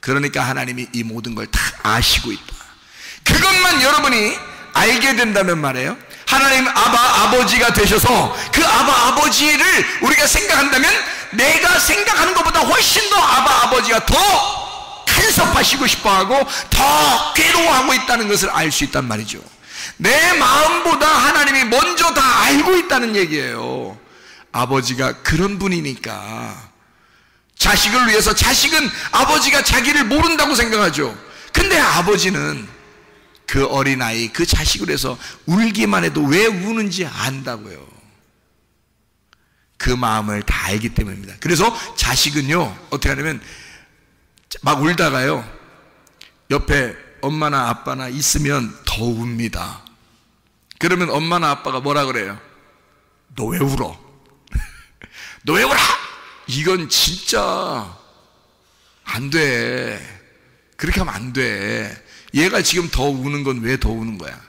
그러니까 하나님이 이 모든 걸 다 아시고 있다. 그것만 여러분이 알게 된다면 말이에요, 하나님 아버지가 되셔서 그 아버지를 우리가 생각한다면 내가 생각하는 것보다 훨씬 더 아버지가 더 간섭하시고 싶어하고 더 괴로워하고 있다는 것을 알 수 있단 말이죠. 내 마음보다 하나님이 먼저 다 알고 있다는 얘기예요. 아버지가 그런 분이니까 자식을 위해서, 자식은 아버지가 자기를 모른다고 생각하죠. 그런데 아버지는 그 어린아이, 그 자식을 해서 울기만 해도 왜 우는지 안다고요. 그 마음을 다 알기 때문입니다. 그래서 자식은요, 어떻게 하냐면 막 울다가요, 옆에 엄마나 아빠나 있으면 더 웁니다. 그러면 엄마나 아빠가 뭐라 그래요? 너 왜 울어? 너 왜 울어? 이건 진짜 안 돼. 그렇게 하면 안 돼. 얘가 지금 더 우는 건 왜 더 우는 거야?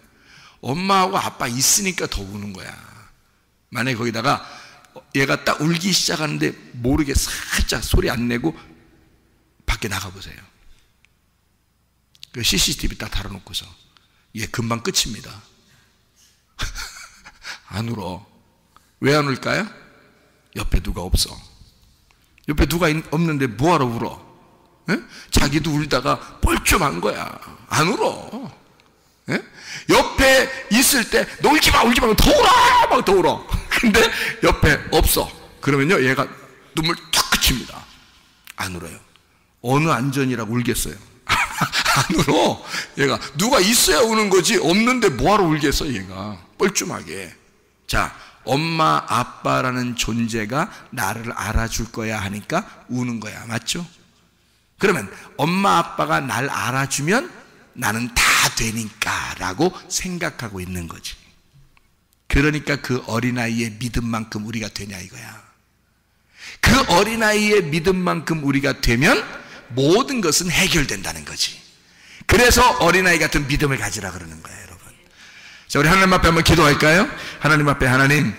엄마하고 아빠 있으니까 더 우는 거야. 만약에 거기다가 얘가 딱 울기 시작하는데 모르게 살짝 소리 안 내고 밖에 나가보세요. 그 CCTV 딱 달아놓고서 얘 금방 끝입니다. 안 울어. 왜 안 울까요? 옆에 누가 없어. 옆에 누가 없는데 뭐하러 울어? 에? 자기도 울다가 뻘쭘한 거야. 안 울어. 에? 옆에 있을 때 너 울지마 울지마 더 울어 막 더 울어. 근데 옆에 없어. 그러면요 얘가 눈물 툭 그칩니다. 안 울어요. 어느 안전이라고 울겠어요? 안 울어. 얘가 누가 있어야 우는 거지, 없는데 뭐하러 울겠어 얘가. 뻘쭘하게. 자, 엄마 아빠라는 존재가 나를 알아줄 거야 하니까 우는 거야. 맞죠? 그러면 엄마 아빠가 날 알아주면 나는 다 되니까 라고 생각하고 있는 거지. 그러니까 그 어린아이의 믿음만큼 우리가 되냐 이거야. 그 어린아이의 믿음만큼 우리가 되면 모든 것은 해결된다는 거지. 그래서 어린아이 같은 믿음을 가지라 그러는 거예요, 여러분. 자, 우리 하나님 앞에 한번 기도할까요? 하나님 앞에, 하나님,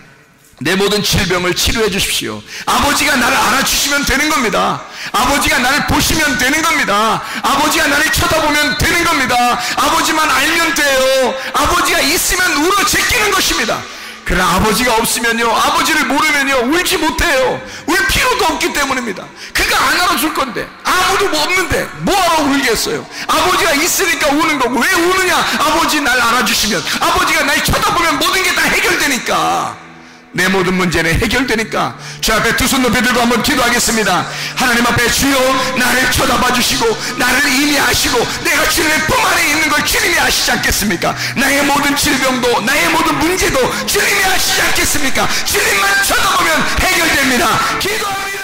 내 모든 질병을 치료해 주십시오. 아버지가 나를 알아주시면 되는 겁니다. 아버지가 나를 보시면 되는 겁니다. 아버지가 나를 쳐다보면 되는 겁니다. 아버지만 알면 돼요. 아버지가 있으면 울어 제끼는 것입니다. 그러나 아버지가 없으면요, 아버지를 모르면요 울지 못해요. 울 필요도 없기 때문입니다. 그가 안 알아줄 건데, 아무도 뭐 없는데 뭐하러 울겠어요? 아버지가 있으니까 우는 거고. 왜 우느냐? 아버지 날 알아주시면, 아버지가 날 쳐다보면 모든 게 다 해결되니까. 내 모든 문제는 해결되니까. 주 앞에 두 손 높이 들고 한번 기도하겠습니다. 하나님 앞에, 주여 나를 쳐다봐 주시고 나를 이미 아시고 내가 주님의 품 안에 있는 걸 주님이 아시지 않겠습니까? 나의 모든 질병도 나의 모든 문제도 주님이 아시지 않겠습니까? 주님만 쳐다보면 해결됩니다. 기도합니다.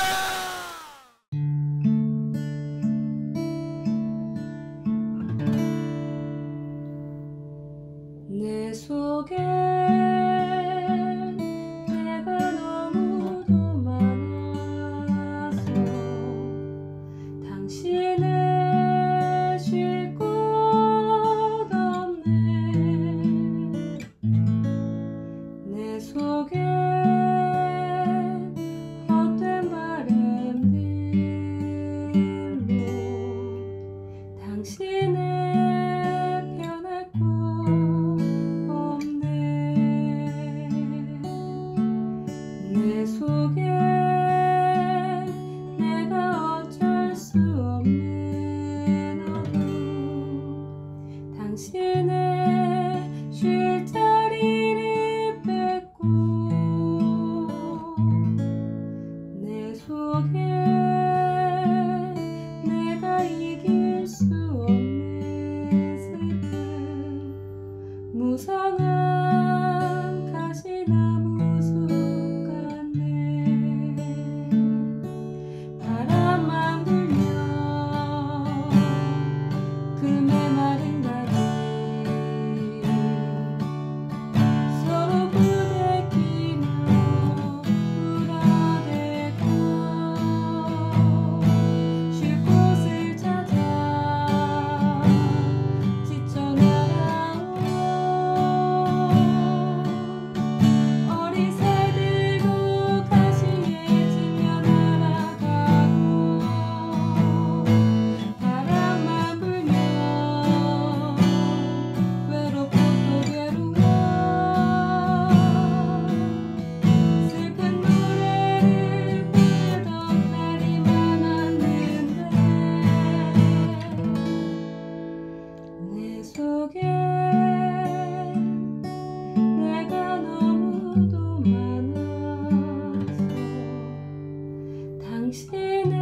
내 속에 당신의